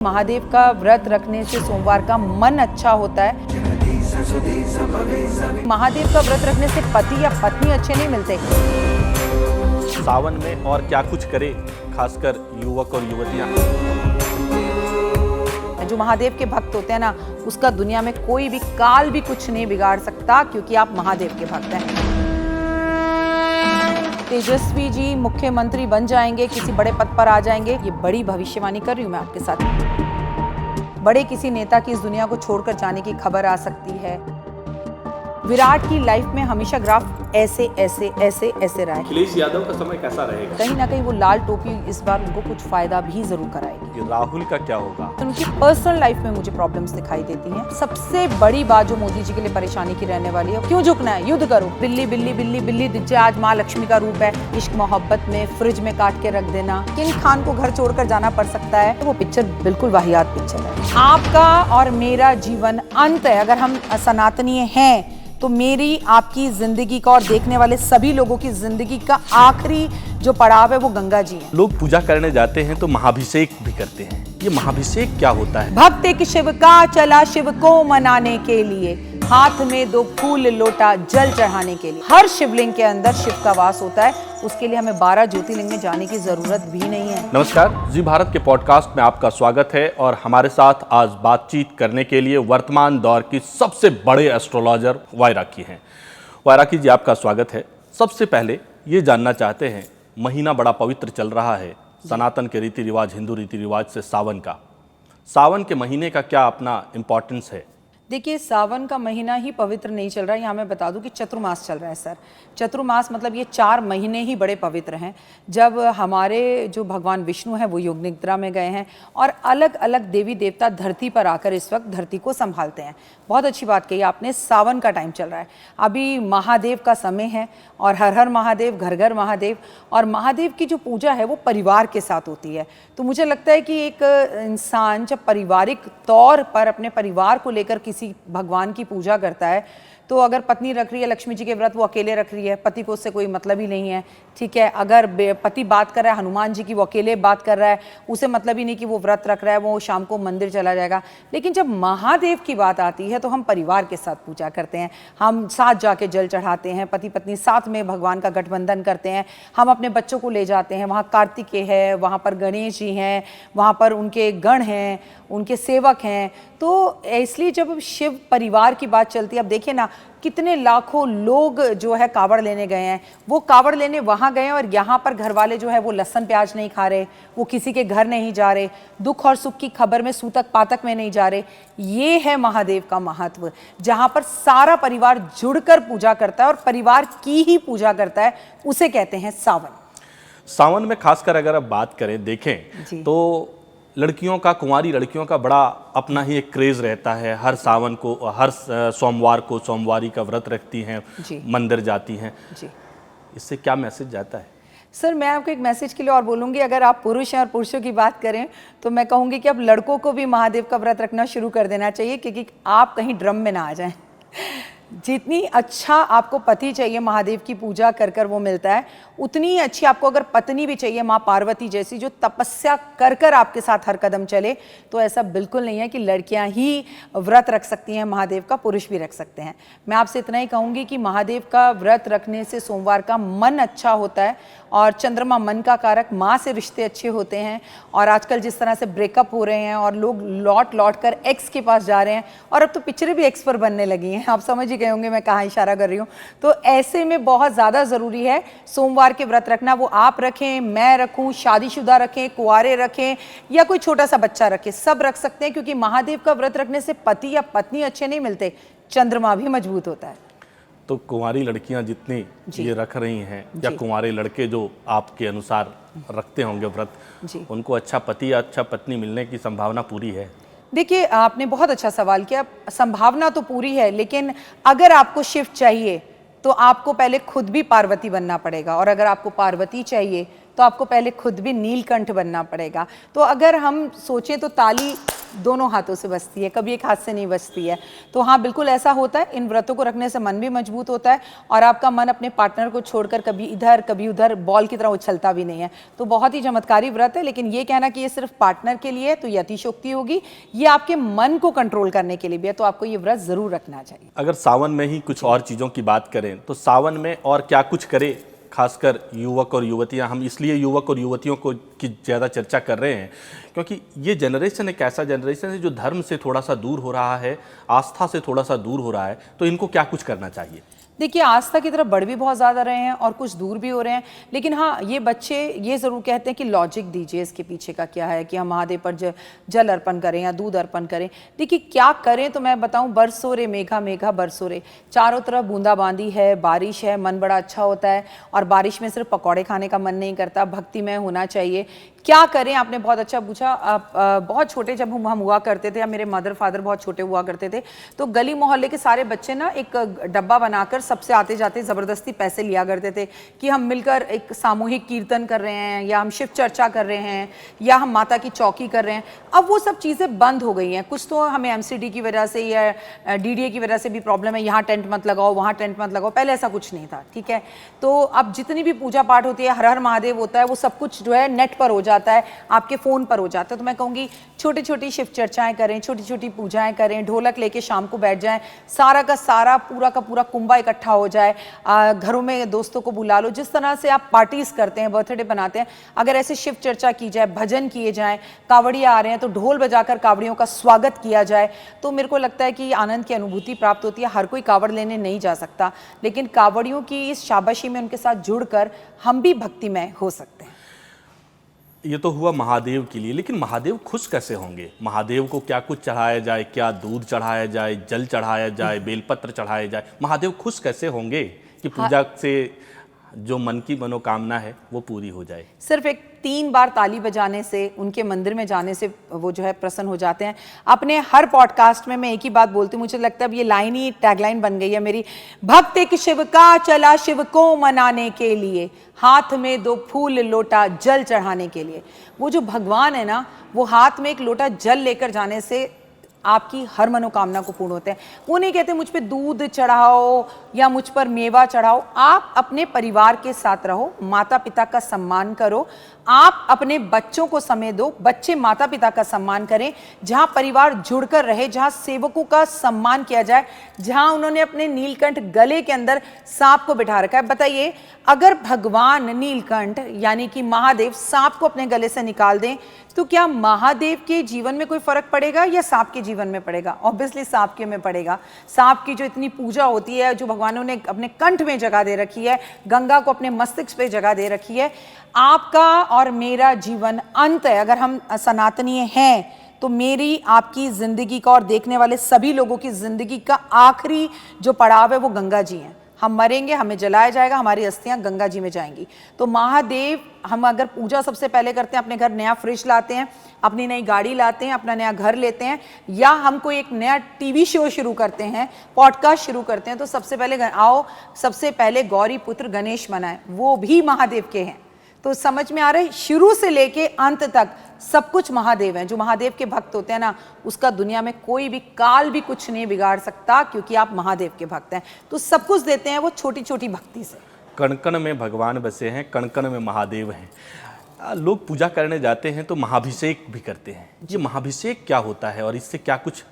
महादेव का व्रत रखने से सोमवार का मन अच्छा होता है। महादेव का व्रत रखने से पति या पत्नी अच्छे नहीं मिलते। सावन में और क्या कुछ करे, खासकर युवक और युवतियां। जो महादेव के भक्त होते हैं ना, उसका दुनिया में कोई भी काल भी कुछ नहीं बिगाड़ सकता, क्योंकि आप महादेव के भक्त हैं। तेजस्वी जी मुख्यमंत्री बन जाएंगे, किसी बड़े पद पर आ जाएंगे, ये बड़ी भविष्यवाणी कर रही हूं मैं आपके साथ। बड़े किसी नेता की इस दुनिया को छोड़कर जाने की खबर आ सकती है। विराट की लाइफ में हमेशा ग्राफ ऐसे ऐसे ऐसे ऐसे रहा है। अखिलेश यादव का समय कैसा रहेगा? कहीं ना कहीं वो लाल टोपी इस बार उनको कुछ फायदा भी जरूर कराएगी। राहुल का क्या होगा? उनकी पर्सनल लाइफ में मुझे प्रॉब्लम्स दिखाई देती हैं। सबसे बड़ी बात जो मोदी जी के लिए परेशानी की रहने वाली है, क्यों झुकना है, युद्ध करो। बिल्ली बिल्ली बिल्ली बिल्ली दिज्जे आज माँ लक्ष्मी का रूप है। इश्क मोहब्बत में फ्रिज में काट के रख देना। किंग खान को घर छोड़कर जाना पड़ सकता है। वो पिक्चर बिल्कुल वाहियात पिक्चर है। आपका और मेरा जीवन अंत है। अगर हम सनातनीय हैं तो मेरी आपकी जिंदगी का और देखने वाले सभी लोगों की जिंदगी का आखिरी जो पड़ाव है वो गंगा जी है। लोग पूजा करने जाते हैं तो महाभिषेक भी करते हैं। ये महाभिषेक क्या होता है? भक्त एक शिव का चला शिव को मनाने के लिए, हाथ में 2 फूल लोटा जल चढ़ाने के लिए। हर शिवलिंग के अंदर शिव का वास होता है। उसके लिए हमें 12 ज्योतिर्लिंग में जाने की जरूरत भी नहीं है। नमस्कार, जी भारत के पॉडकास्ट में आपका स्वागत है। और हमारे साथ आज बातचीत करने के लिए वर्तमान दौर की सबसे बड़े एस्ट्रोलॉजर वायराकी हैं। वायराकी जी, आपका स्वागत है। सबसे पहले ये जानना चाहते हैं, महीना बड़ा पवित्र चल रहा है, सनातन के रीति रिवाज, हिंदू रीति रिवाज से सावन के महीने का क्या अपना इम्पोर्टेंस है? देखिए, सावन का महीना ही पवित्र नहीं चल रहा है। यहाँ मैं बता दूं कि चतुर्मास चल रहा है सर। चतुर्मास मतलब ये 4 महीने ही बड़े पवित्र हैं, जब हमारे जो भगवान विष्णु हैं वो योग निद्रा में गए हैं और अलग अलग देवी देवता धरती पर आकर इस वक्त धरती को संभालते हैं। बहुत अच्छी बात कही आपने, सावन का टाइम चल रहा है। अभी महादेव का समय है और हर हर महादेव, घर घर महादेव। और महादेव की जो पूजा है वो परिवार के साथ होती है। तो मुझे लगता है कि एक इंसान जब पारिवारिक तौर पर अपने परिवार को लेकर किसी भगवान की पूजा करता है, तो अगर पत्नी रख रही है लक्ष्मी जी के व्रत, वो अकेले रख रही है, पति को उससे कोई मतलब ही नहीं है, ठीक है। अगर पति बात कर रहा है हनुमान जी की, वो अकेले बात कर रहा है, उसे मतलब ही नहीं कि वो व्रत रख रहा है, वो शाम को मंदिर चला जाएगा। लेकिन जब महादेव की बात आती है तो हम परिवार के साथ पूजा करते हैं। हम साथ जाके जल चढ़ाते हैं, पति पत्नी साथ में भगवान का गठबंधन करते हैं। हम अपने बच्चों को ले जाते हैं, वहाँ कार्तिकेय है, वहाँ पर गणेश जी हैं, वहाँ पर उनके गण हैं, उनके सेवक हैं। तो इसलिए जब शिव परिवार की बात चलती है, अब देखिए ना, कितने लाखों लोग जो है कावड़ लेने गए हैं। वो कावड़ लेने वहाँ गए हैं और यहाँ पर घर वाले जो है वो लहसुन प्याज नहीं खा रहे, वो किसी के घर नहीं जा रहे, दुख और सुख की खबर में सूतक पातक में नहीं जा रहे। ये है महादेव का महत्व, जहाँ पर सारा परिवार जुड़कर पूजा करता है और परिवार की ही पूजा करता है, उसे कहते हैं सावन। सावन में खासकर अगर आप बात करें, देखें तो लड़कियों का, कुंवारी लड़कियों का बड़ा अपना ही एक क्रेज रहता है। हर सावन को, हर सोमवार को सोमवारी का व्रत रखती हैं, मंदिर जाती हैं। इससे क्या मैसेज जाता है? सर, मैं आपको एक मैसेज के लिए और बोलूँगी। अगर आप पुरुष हैं और पुरुषों की बात करें तो मैं कहूँगी कि अब लड़कों को भी महादेव का व्रत रखना शुरू कर देना चाहिए, क्योंकि आप कहीं ड्रम में ना आ जाएं। जितनी अच्छा आपको पति चाहिए महादेव की पूजा कर कर वो मिलता है, उतनी अच्छी आपको अगर पत्नी भी चाहिए, माँ पार्वती जैसी, जो तपस्या कर कर आपके साथ हर कदम चले। तो ऐसा बिल्कुल नहीं है कि लड़कियां ही व्रत रख सकती हैं महादेव का, पुरुष भी रख सकते हैं। मैं आपसे इतना ही कहूँगी कि महादेव का व्रत रखने से सोमवार का मन अच्छा होता है और चंद्रमा मन का कारक, माँ से रिश्ते अच्छे होते हैं। और आजकल जिस तरह से ब्रेकअप हो रहे हैं और लोग लौट लौट कर एक्स के पास जा रहे हैं, और अब तो पिक्चरें भी एक्स पर बनने लगी हैं, आप समझ ही गए होंगे मैं कहाँ इशारा कर रही हूँ। तो ऐसे में बहुत ज़्यादा ज़रूरी है सोमवार के व्रत रखना। वो आप रखें, मैं रखूँ, शादीशुदा रखें, कुंवारे रखें, या कोई छोटा सा बच्चा रखे, सब रख सकते हैं। क्योंकि महादेव का व्रत रखने से पति या पत्नी अच्छे नहीं मिलते, चंद्रमा भी मजबूत होता है। तो कुंवारी लड़कियां जितनी ये रख रही हैं, या कुंवारे लड़के जो आपके अनुसार रखते होंगे व्रत, उनको अच्छा पति या अच्छा पत्नी मिलने की संभावना पूरी है? देखिए, आपने बहुत अच्छा सवाल किया। संभावना तो पूरी है, लेकिन अगर आपको शिव चाहिए तो आपको पहले खुद भी पार्वती बनना पड़ेगा, और अगर आपको पार्वती चाहिए तो आपको पहले खुद भी नीलकंठ बनना पड़ेगा। तो अगर हम सोचें तो ताली दोनों हाथों से बचती है, कभी एक हाथ से नहीं बचती है। तो हाँ, बिल्कुल ऐसा होता है। इन व्रतों को रखने से मन भी मजबूत होता है और आपका मन अपने पार्टनर को छोड़कर कभी इधर कभी उधर बॉल की तरह उछलता भी नहीं है। तो बहुत ही चमत्कारी व्रत है। लेकिन ये कहना कि ये सिर्फ पार्टनर के लिए है तो ये अतिशयोक्ति होगी। ये आपके मन को कंट्रोल करने के लिए भी है, तो आपको ये व्रत जरूर रखना चाहिए। अगर सावन में ही कुछ और चीज़ों की बात करें तो सावन में और क्या कुछ करें, खासकर युवक और युवतियां? हम इसलिए युवक और युवतियों को की ज़्यादा चर्चा कर रहे हैं क्योंकि ये जनरेशन एक ऐसा जनरेशन है जो धर्म से थोड़ा सा दूर हो रहा है, आस्था से थोड़ा सा दूर हो रहा है। तो इनको क्या कुछ करना चाहिए? देखिए, आस्था की तरफ बढ़ भी बहुत ज़्यादा रहे हैं और कुछ दूर भी हो रहे हैं। लेकिन हाँ, ये बच्चे ये ज़रूर कहते हैं कि लॉजिक दीजिए इसके पीछे का क्या है, कि हम महादेव पर जल अर्पण करें या दूध अर्पण करें। देखिए, क्या करें तो मैं बताऊं, बरसो रे मेघा मेघा बरसो रे, चारों तरफ बूंदाबांदी है, बारिश है, मन बड़ा अच्छा होता है। और बारिश में सिर्फ पकौड़े खाने का मन नहीं करता, भक्तिमय होना चाहिए। क्या करें, आपने बहुत अच्छा पूछा। बहुत छोटे जब हम हुआ करते थे, या मेरे मदर फादर बहुत छोटे हुआ करते थे, तो गली मोहल्ले के सारे बच्चे ना एक डब्बा बनाकर सबसे आते जाते ज़बरदस्ती पैसे लिया करते थे कि हम मिलकर एक सामूहिक कीर्तन कर रहे हैं, या हम शिव चर्चा कर रहे हैं, या हम माता की चौकी कर रहे हैं। अब वो सब चीज़ें बंद हो गई हैं। कुछ तो हमें एमसीडी की वजह से या डीडीए की वजह से भी प्रॉब्लम है, यहाँ टेंट मत लगाओ, वहाँ टेंट मत लगाओ। पहले ऐसा कुछ नहीं था, ठीक है। तो अब जितनी भी पूजा पाठ होती है, हर हर महादेव होता है, वो सब कुछ जो है नेट पर हो जाता है, आपके फ़ोन पर हो जाता है। तो मैं कहूँगी छोटी छोटी शिव चर्चाएँ करें, छोटी छोटी पूजाएँ करें, ढोलक लेके शाम को बैठ जाएँ, सारा का सारा पूरा का पूरा कुंभा इकट्ठा हो जाए। घरों में दोस्तों को बुला लो, जिस तरह से आप पार्टीज करते हैं, बर्थडे बनाते हैं, अगर ऐसे शिव चर्चा की जाए, भजन किए जाएं, कावड़िया आ रहे हैं तो ढोल बजाकर कावड़ियों का स्वागत किया जाए, तो मेरे को लगता है कि आनंद की अनुभूति प्राप्त होती है। हर कोई कावड़ लेने नहीं जा सकता, लेकिन कावड़ियों की इस शाबाशी में उनके साथ जुड़कर हम भी भक्तिमय हो सकते हैं। ये तो हुआ महादेव के लिए, लेकिन महादेव खुश कैसे होंगे? महादेव को क्या कुछ चढ़ाया जाए? क्या दूध चढ़ाया जाए, जल चढ़ाया जाए, बेलपत्र चढ़ाया जाए? महादेव खुश कैसे होंगे कि पूजा से जो मन की मनोकामना है वो पूरी हो जाए? सिर्फ एक 3 बार ताली बजाने से, उनके मंदिर में जाने से वो जो है प्रसन्न हो जाते हैं। अपने हर पॉडकास्ट में मैं एक ही बात बोलती हूँ, मुझे लगता है अब ये लाइन ही टैगलाइन बन गई है मेरी। भक्त एक शिव का चला शिव को मनाने के लिए, हाथ में 2 फूल लोटा जल चढ़ाने के लिए। वो जो भगवान है ना, वो हाथ में एक लोटा जल लेकर जाने से आपकी हर मनोकामना को पूर्ण होते हैं। वो नहीं कहते मुझ पे दूध चढ़ाओ या मुझ पर मेवा चढ़ाओ। आप अपने परिवार के साथ रहो, माता पिता का सम्मान करो, आप अपने बच्चों को समय दो, बच्चे माता पिता का सम्मान करें। जहां परिवार जुड़कर रहे, जहां सेवकों का सम्मान किया जाए, जहां उन्होंने अपने नीलकंठ गले के अंदर सांप को बिठा रखा है। बताइए, अगर भगवान नीलकंठ यानी कि महादेव सांप को अपने गले से निकाल दें, तो क्या महादेव के जीवन में कोई फर्क पड़ेगा या सांप के जीवन में पड़ेगा? ऑब्वियसली सांप के में पड़ेगा। सांप की जो इतनी पूजा होती है, जो भगवानों ने अपने कंठ में जगह दे रखी है, गंगा को अपने मस्तिष्क पे जगह दे रखी है। आपका और मेरा जीवन अंत है। अगर हम सनातनीय हैं तो मेरी आपकी जिंदगी का और देखने वाले सभी लोगों की जिंदगी का आखिरी जो पड़ाव है वो गंगा जी हैं। हम मरेंगे, हमें जलाया जाएगा, हमारी अस्थियां गंगा जी में जाएंगी। तो महादेव, हम अगर पूजा सबसे पहले करते हैं, अपने घर नया फ्रिज लाते हैं, अपनी नई गाड़ी लाते हैं, अपना नया घर लेते हैं, या हम कोई एक नया टीवी शो शुरू करते हैं, पॉडकास्ट शुरू करते हैं, तो सबसे पहले आओ, सबसे पहले गौरी पुत्र गणेश मनाएं, वो भी महादेव के हैं। तो समझ में आ रहा है, शुरू से लेके अंत तक सब कुछ महादेव हैं। जो महादेव के भक्त होते हैं ना, उसका दुनिया में कोई भी काल भी कुछ नहीं बिगाड़ सकता, क्योंकि आप महादेव के भक्त हैं। तो सब कुछ देते हैं वो छोटी छोटी भक्ति से। कण कण में भगवान बसे हैं, कण कण में महादेव हैं। लोग पूजा करने जाते हैं तो महाभिषेक भी करते हैं। ये महाभिषेक क्या होता है और इससे क्या कुछ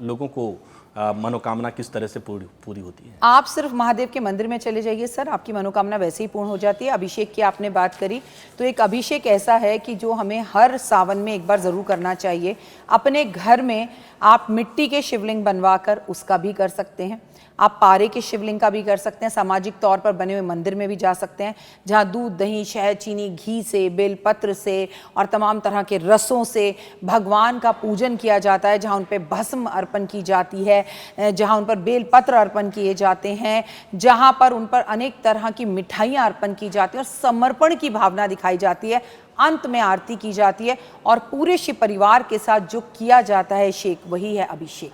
लोगों को मनोकामना किस तरह से पूरी होती है? आप सिर्फ महादेव के मंदिर में चले जाइए सर, आपकी मनोकामना वैसे ही पूर्ण हो जाती है। अभिषेक की आपने बात करी, तो एक अभिषेक ऐसा है कि जो हमें हर सावन में एक बार ज़रूर करना चाहिए। अपने घर में आप मिट्टी के शिवलिंग बनवाकर उसका भी कर सकते हैं, आप पारे के शिवलिंग का भी कर सकते हैं, सामाजिक तौर पर बने हुए मंदिर में भी जा सकते हैं, जहाँ दूध, दही, शहद, चीनी, घी से, बेलपत्र से और तमाम तरह के रसों से भगवान का पूजन किया जाता है, जहाँ उन पर भस्म अर्पण की जाती है, जहाँ उन पर बेलपत्र अर्पण किए जाते हैं, जहाँ पर उन पर अनेक तरह की मिठाइयाँ अर्पण की जाती हैं और समर्पण की भावना दिखाई जाती है। अंत में आरती की जाती है और पूरे शिव परिवार के साथ जो किया जाता है शेक, वही है अभिषेक।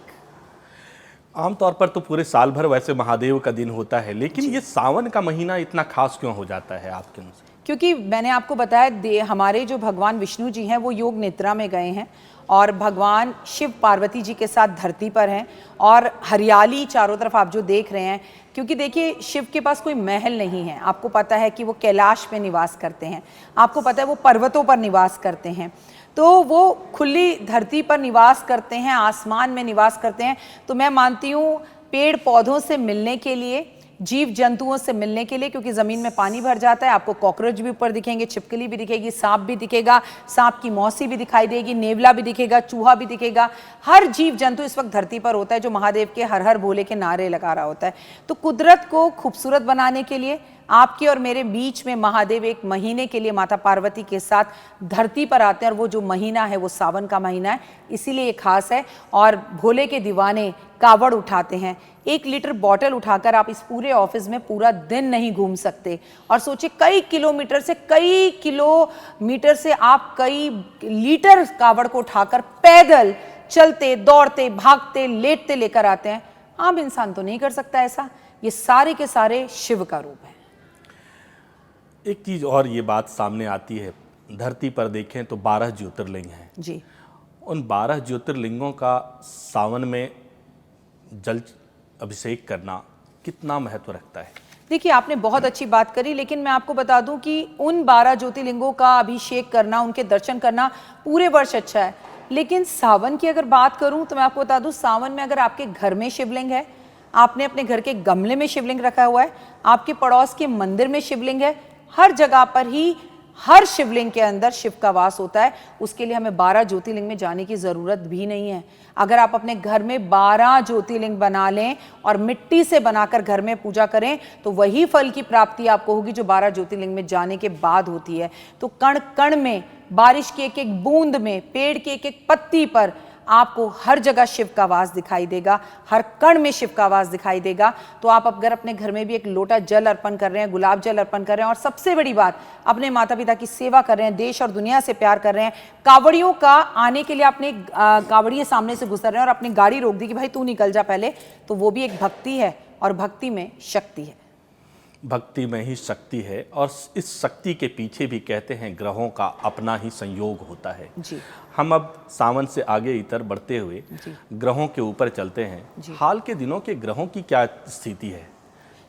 आमतौर पर तो पूरे साल भर वैसे महादेव का दिन होता है, लेकिन ये सावन का महीना इतना खास क्यों हो जाता है आपके अनुसार? क्योंकि मैंने आपको बताया, हमारे जो भगवान विष्णु जी हैं वो योग निद्रा में गए हैं और भगवान शिव पार्वती जी के साथ धरती पर हैं और हरियाली चारों तरफ आप जो देख रहे हैं, क्योंकि देखिए शिव के पास कोई महल नहीं है। आपको पता है कि वो कैलाश में निवास करते हैं, आपको पता है वो पर्वतों पर निवास करते हैं, तो वो खुली धरती पर निवास करते हैं, आसमान में निवास करते हैं। तो मैं मानती हूँ पेड़ पौधों से मिलने के लिए, जीव जंतुओं से मिलने के लिए, क्योंकि ज़मीन में पानी भर जाता है, आपको कॉकरोच भी ऊपर दिखेंगे, छिपकली भी दिखेगी, सांप भी दिखेगा, सांप की मौसी भी दिखाई देगी, नेवला भी दिखेगा, चूहा भी दिखेगा। हर जीव जंतु इस वक्त धरती पर होता है जो महादेव के हर हर भोले के नारे लगा रहा होता है। तो कुदरत को खूबसूरत बनाने के लिए आपके और मेरे बीच में महादेव एक महीने के लिए माता पार्वती के साथ धरती पर आते हैं, और वो जो महीना है वो सावन का महीना है, इसीलिए ये खास है। और भोले के दीवाने कावड़ उठाते हैं। 1 लीटर बॉटल उठाकर आप इस पूरे ऑफिस में पूरा दिन नहीं घूम सकते। और सोचिए कई किलोमीटर से आप कई लीटर कावड़ को उठाकर पैदल चलते, दौड़ते, भागते, लेटते लेकर आते हैं। आम इंसान तो नहीं कर सकता ऐसा। ये सारे के सारे शिव का रूप है। एक चीज़ और ये बात सामने आती है, धरती पर देखें तो 12 ज्योतिर्लिंग हैं जी। उन 12 ज्योतिर्लिंगों का सावन में जल अभिषेक करना कितना महत्व रखता है? देखिए आपने बहुत अच्छी बात करी, लेकिन मैं आपको बता दूं कि उन 12 ज्योतिर्लिंगों का अभिषेक करना, उनके दर्शन करना पूरे वर्ष अच्छा है, लेकिन सावन की अगर बात करूं तो मैं आपको बता दूं, सावन में अगर आपके घर में शिवलिंग है, आपने अपने घर के गमले में शिवलिंग रखा हुआ है, आपके पड़ोस के मंदिर में शिवलिंग है, हर जगह पर ही हर शिवलिंग के अंदर शिव का वास होता है। उसके लिए हमें 12 ज्योतिर्लिंग में जाने की ज़रूरत भी नहीं है। अगर आप अपने घर में 12 ज्योतिर्लिंग बना लें और मिट्टी से बनाकर घर में पूजा करें तो वही फल की प्राप्ति आपको होगी जो 12 ज्योतिर्लिंग में जाने के बाद होती है। तो कण कण में, बारिश की एक एक बूंद में, पेड़ की एक एक पत्ती पर आपको हर जगह शिव का वास दिखाई देगा, हर कण में शिव का वास दिखाई देगा। तो आप अगर अपने घर में भी एक लोटा जल अर्पण कर रहे हैं, गुलाब जल अर्पण कर रहे हैं, और सबसे बड़ी बात अपने माता पिता की सेवा कर रहे हैं, देश और दुनिया से प्यार कर रहे हैं, कावड़ियों का आने के लिए अपने कावड़िए सामने से गुजर रहे हैं और अपनी गाड़ी रोक दी कि भाई तू निकल जा पहले, तो वो भी एक भक्ति है और भक्ति में शक्ति है। भक्ति में ही शक्ति है, और इस शक्ति के पीछे भी कहते हैं ग्रहों का अपना ही संयोग होता है जी। हम अब सावन से आगे इतर बढ़ते हुए ग्रहों के ऊपर चलते हैं। हाल के दिनों के ग्रहों की क्या स्थिति है?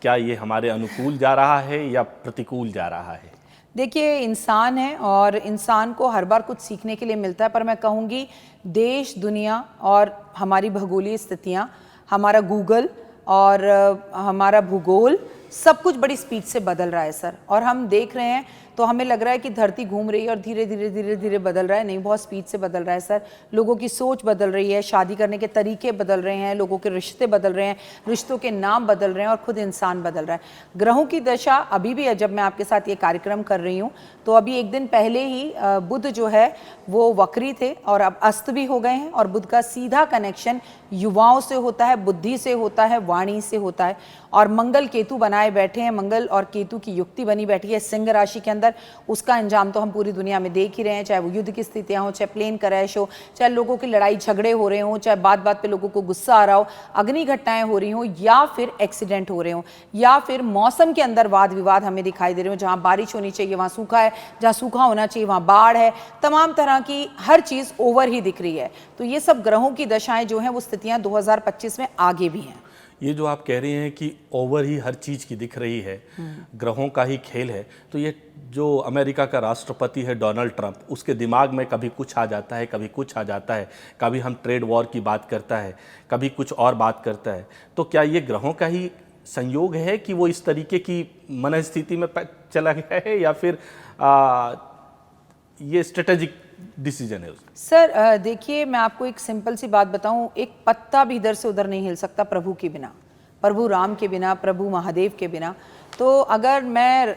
क्या ये हमारे अनुकूल जा रहा है या प्रतिकूल जा रहा है? देखिए इंसान है और इंसान को हर बार कुछ सीखने के लिए मिलता है, पर मैं कहूँगी देश, दुनिया और हमारी भौगोलिक स्थितियाँ, हमारा गूगल और हमारा भूगोल सब कुछ बड़ी स्पीड से बदल रहा है सर। और हम देख रहे हैं तो हमें लग रहा है कि धरती घूम रही है और धीरे धीरे धीरे धीरे बदल रहा है। नहीं, बहुत स्पीड से बदल रहा है सर। लोगों की सोच बदल रही है, शादी करने के तरीके बदल रहे हैं, लोगों के रिश्ते बदल रहे हैं, रिश्तों के नाम बदल रहे हैं और खुद इंसान बदल रहा है। ग्रहों की दशा अभी भी है। जब मैं आपके साथ ये कार्यक्रम कर रही हूँ तो अभी एक दिन पहले ही बुध जो है वो वक्री थे और अब अस्त भी हो गए हैं। और बुध का सीधा कनेक्शन युवाओं से होता है, बुद्धि से होता है, वाणी से होता है। और मंगल केतु बनाए बैठे हैं, मंगल और केतु की युक्ति बनी बैठी है सिंह राशि के अंदर। उसका अंजाम तो हम पूरी दुनिया में देख ही रहे हैं, चाहे वो युद्ध की स्थितियां हो, चाहे प्लेन क्रैश हो, चाहे लोगों की लड़ाई झगड़े हो रहे हो, चाहे बात बात पे लोगों को गुस्सा आ रहा हो, अग्नि घटनाएं हो रही हो, या फिर एक्सीडेंट हो रहे हो, या फिर मौसम के अंदर वाद विवाद हमें दिखाई दे रहे हो। जहां बारिश होनी चाहिए वहां सूखा है, जहां सूखा होना चाहिए वहां बाढ़ है। तमाम तरह की हर चीज ओवर ही दिख रही है। तो ये सब ग्रहों की दशाएं जो हैं वो स्थितियां 2025 में आगे भी हैं। ये जो आप कह रही हैं कि ओवर ही हर चीज़ की दिख रही है, ग्रहों का ही खेल है, तो ये जो अमेरिका का राष्ट्रपति है डोनाल्ड ट्रंप, उसके दिमाग में कभी कुछ आ जाता है, कभी कुछ आ जाता है, कभी हम ट्रेड वॉर की बात करता है, कभी कुछ और बात करता है। तो क्या ये ग्रहों का ही संयोग है कि वो इस तरीके की मनस्थिति में चला गया है, या फिर ये स्ट्रेटेजिक डिसीजन है उसका? सर देखिए मैं आपको एक सिंपल सी बात बताऊं, एक पत्ता भी इधर से उधर नहीं हिल सकता प्रभु के बिना, प्रभु राम के बिना, प्रभु महादेव के बिना। तो अगर मैं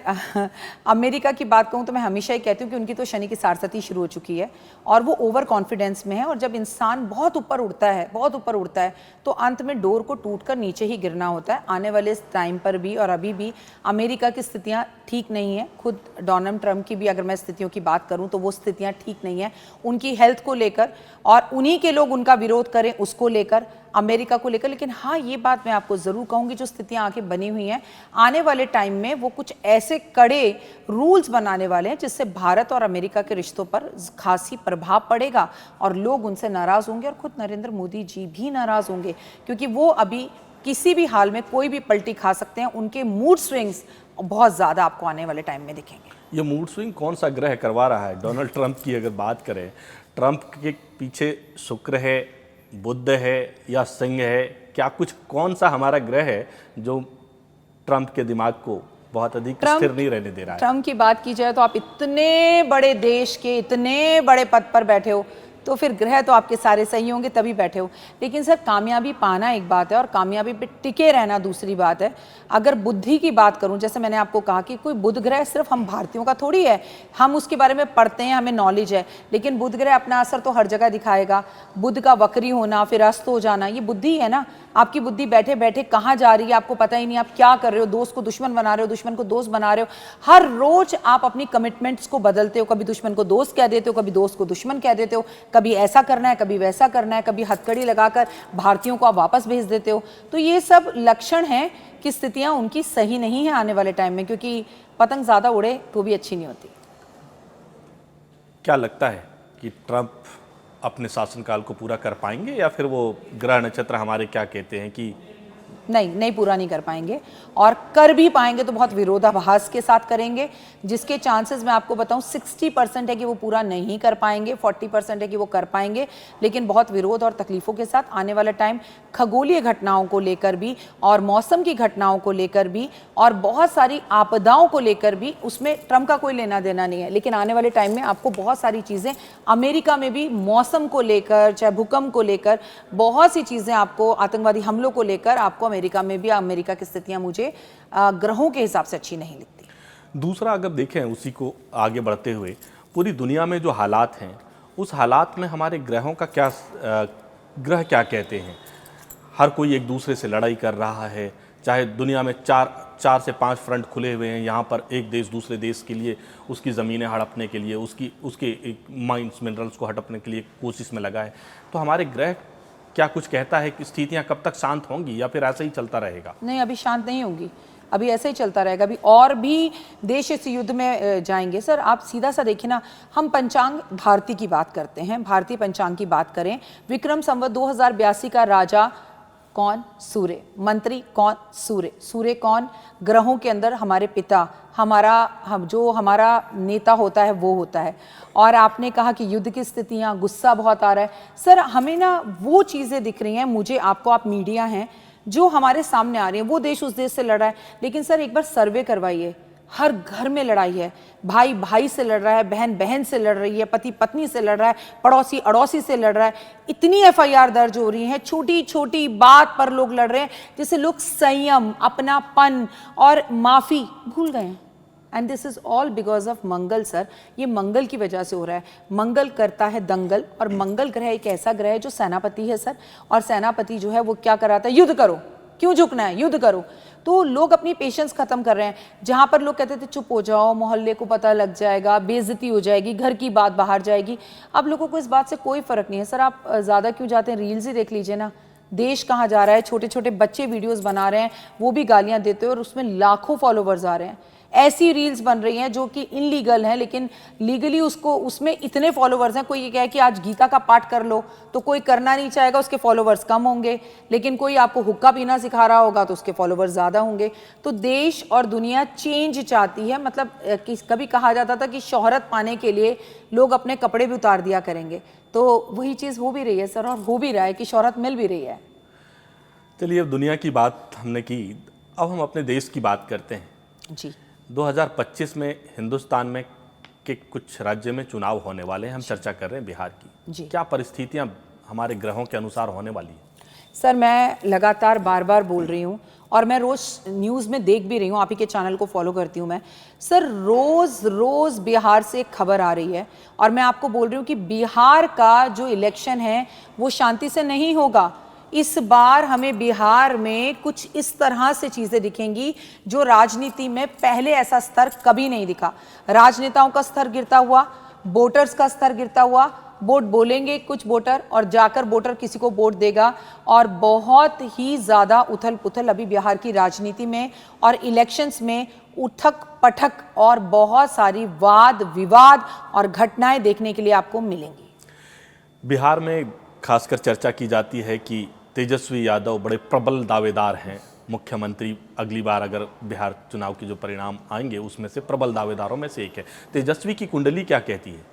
अमेरिका की बात कहूँ तो मैं हमेशा ही कहती हूँ कि उनकी तो शनि की सारसती शुरू हो चुकी है और वो ओवर कॉन्फिडेंस में है। और जब इंसान बहुत ऊपर उड़ता है, बहुत ऊपर उड़ता है, तो अंत में डोर को टूटकर नीचे ही गिरना होता है। आने वाले इस टाइम पर भी और अभी भी अमेरिका की स्थितियाँ ठीक नहीं है। खुद डोनाल्ड ट्रंप की भी अगर मैं स्थितियों की बात करूँ तो वो स्थितियाँ ठीक नहीं है उनकी हेल्थ को लेकर, और उन्हीं के लोग उनका विरोध करें उसको लेकर। अमेरिका को लेकर। लेकिन हाँ, ये बात मैं आपको ज़रूर कहूँगी, जो स्थितियाँ आगे बनी हुई हैं, आने वाले टाइम में वो कुछ ऐसे कड़े रूल्स बनाने वाले हैं जिससे भारत और अमेरिका के रिश्तों पर खासी प्रभाव पड़ेगा और लोग उनसे नाराज़ होंगे और खुद नरेंद्र मोदी जी भी नाराज़ होंगे, क्योंकि वो अभी किसी भी हाल में कोई भी पलटी खा सकते हैं। उनके मूड स्विंग्स बहुत ज़्यादा आपको आने वाले टाइम में दिखेंगे। ये मूड स्विंग कौन सा ग्रह करवा रहा है? डोनाल्ड ट्रंप की अगर बात करें, ट्रंप के पीछे शुक्र है, बुध है या सिंह है? क्या कुछ कौन सा हमारा ग्रह है जो ट्रंप के दिमाग को बहुत अधिक स्थिर नहीं रहने दे रहा है? ट्रंप की बात की जाए तो आप इतने बड़े देश के इतने बड़े पद पर बैठे हो, तो फिर ग्रह तो आपके सारे सही होंगे तभी बैठे हो। लेकिन सर, कामयाबी पाना एक बात है और कामयाबी पे टिके रहना दूसरी बात है। अगर बुद्धि की बात करूं, जैसे मैंने आपको कहा कि कोई बुध ग्रह सिर्फ हम भारतीयों का थोड़ी है, हम उसके बारे में पढ़ते हैं, हमें नॉलेज है, लेकिन बुध ग्रह अपना असर तो हर जगह दिखाएगा। बुध का वक्री होना, फिर अस्त हो जाना, ये बुद्धि है ना। आपकी बुद्धि बैठे बैठे कहाँ जा रही है आपको पता ही नहीं, आप क्या कर रहे हो, दोस्त को दुश्मन बना रहे हो, दुश्मन को दोस्त बना रहे हो। हर रोज आप अपनी कमिटमेंट्स को बदलते हो, कभी दुश्मन को दोस्त कह देते हो, कभी दोस्त को दुश्मन कह देते हो, कभी ऐसा करना है, कभी वैसा करना है, कभी हथकड़ी लगाकर भारतीयों को आप वापस भेज देते हो। तो ये सब लक्षण हैं कि स्थितियां उनकी सही नहीं है आने वाले टाइम में, क्योंकि पतंग ज्यादा उड़े तो भी अच्छी नहीं होती। क्या लगता है कि ट्रंप अपने शासनकाल को पूरा कर पाएंगे, या फिर वो ग्रह नक्षत्र हमारे क्या कहते हैं कि नहीं पूरा नहीं कर पाएंगे, और कर भी पाएंगे तो बहुत विरोधाभास के साथ करेंगे, जिसके चांसेस मैं आपको बताऊं 60% है कि वो पूरा नहीं कर पाएंगे, 40% है कि वो कर पाएंगे, लेकिन बहुत विरोध और तकलीफों के साथ। आने वाला टाइम खगोलीय घटनाओं को लेकर भी और मौसम की घटनाओं को लेकर भी और बहुत सारी आपदाओं को लेकर भी, उसमें ट्रंप का कोई लेना देना नहीं है। लेकिन आने वाले टाइम में आपको बहुत सारी चीज़ें अमेरिका में भी मौसम को लेकर, चाहे भूकंप को लेकर, बहुत सी चीज़ें आपको, आतंकवादी हमलों को लेकर आपको अमेरिका में भी, अमेरिका की स्थितियां मुझे ग्रहों के हिसाब से अच्छी नहीं लगती। दूसरा, अगर देखें उसी को आगे बढ़ते हुए, पूरी दुनिया में जो हालात हैं, उस हालात में हमारे ग्रहों का क्या, ग्रह क्या कहते हैं? हर कोई एक दूसरे से लड़ाई कर रहा है, चाहे दुनिया में चार से 5 फ्रंट खुले हुए हैं। यहाँ पर एक देश दूसरे देश के लिए उसकी ज़मीनें हड़पने के लिए, उसके माइंस मिनरल्स को हड़पने के लिए कोशिश में लगा है। तो हमारे ग्रह क्या कुछ कहता है कि स्थितियाँ कब तक शांत होंगी, या फिर ऐसे ही चलता रहेगा? नहीं, अभी शांत नहीं होंगी, अभी ऐसे ही चलता रहेगा। अभी और भी देश इस युद्ध में जाएंगे। सर, आप सीधा सा देखिए ना, हम पंचांग भारती की बात करते हैं, भारतीय पंचांग की बात करें, विक्रम संवत 2082 का राजा कौन? सूर्य। मंत्री कौन? सूर्य। सूर्य कौन? ग्रहों के अंदर हमारे पिता, जो हमारा नेता होता है वो होता है। और आपने कहा कि युद्ध की स्थितियां, गुस्सा बहुत आ रहा है। सर, हमें ना वो चीज़ें दिख रही हैं, मुझे, आपको, आप मीडिया हैं, जो हमारे सामने आ रही हैं। वो देश उस देश से लड़ रहा है, लेकिन सर एक बार सर्वे करवाइए, हर घर में लड़ाई है। भाई भाई से लड़ रहा है, बहन बहन से लड़ रही है, पति पत्नी से लड़ रहा है, पड़ोसी अड़ोसी से लड़ रहा है। इतनी एफआईआर दर्ज हो रही हैं, छोटी छोटी बात पर लोग लड़ रहे हैं, जिससे लोग संयम, अपनापन और माफी भूल गए हैं। And this is all because of Mangal. Sir, ये मंगल की वजह से हो रहा है। मंगल करता है दंगल, और मंगल ग्रह एक ऐसा ग्रह है जो सेनापति है सर, और सेनापति जो है वो क्या कराता है? युद्ध करो, क्यों झुकना है, युद्ध करो। तो लोग अपनी पेशेंस खत्म कर रहे हैं। जहां पर लोग कहते थे चुप हो जाओ, मोहल्ले को पता लग जाएगा, बेइज्जती हो जाएगी, घर की बात बाहर जाएगी, अब लोगों को इस बात से कोई फर्क नहीं है। सर, आप ज्यादा क्यों जाते हैं, रील्स ही देख लीजिए ना, देश कहाँ जा रहा है। छोटे छोटे बच्चे वीडियोस बना रहे हैं, वो भी गालियां देते हैं, और उसमें लाखों फॉलोवर्स आ रहे हैं। ऐसी रील्स बन रही हैं जो कि इनलीगल हैं, लेकिन लीगली उसमें इतने फॉलोवर्स हैं। कोई ये कहे कि आज गीता का पाठ कर लो, तो कोई करना नहीं चाहेगा, उसके फॉलोवर्स कम होंगे। लेकिन कोई आपको हुक्का पीना सिखा रहा होगा तो उसके फॉलोवर्स ज़्यादा होंगे। तो देश और दुनिया चेंज चाहती है। मतलब कभी कहा जाता था कि शोहरत पाने के लिए लोग अपने कपड़े भी उतार दिया करेंगे, तो वही चीज़ हो भी रही है सर, और हो भी रहा है कि शोहरत मिल भी रही है। चलिए, अब दुनिया की बात हमने की, अब हम अपने देश की बात करते हैं। जी, 2025 में हिंदुस्तान में के कुछ राज्य में चुनाव होने वाले हैं। हम चर्चा कर रहे हैं बिहार की। जी, क्या परिस्थितियां हमारे ग्रहों के अनुसार होने वाली है? सर, मैं लगातार बार बार बोल रही हूँ, और मैं रोज़ न्यूज़ में देख भी रही हूँ, आप ही के चैनल को फॉलो करती हूँ मैं। सर, रोज़ बिहार से एक खबर आ रही है, और मैं आपको बोल रही हूँ कि बिहार का जो इलेक्शन है वो शांति से नहीं होगा। इस बार हमें बिहार में कुछ इस तरह से चीजें दिखेंगी जो राजनीति में पहले ऐसा स्तर कभी नहीं दिखा। राजनेताओं का स्तर गिरता हुआ, वोटर्स का स्तर गिरता हुआ, वोट बोलेंगे कुछ वोटर और जाकर वोटर किसी को वोट देगा। और बहुत ही ज़्यादा उथल पुथल अभी बिहार की राजनीति में और इलेक्शंस में उठक पटक और बहुत सारी वाद विवाद और घटनाएं देखने के लिए आपको मिलेंगी। बिहार में खासकर चर्चा की जाती है कि तेजस्वी यादव बड़े प्रबल दावेदार हैं, मुख्यमंत्री अगली बार अगर बिहार चुनाव के जो परिणाम आएंगे उसमें से प्रबल दावेदारों में से एक है। तेजस्वी की कुंडली क्या कहती है?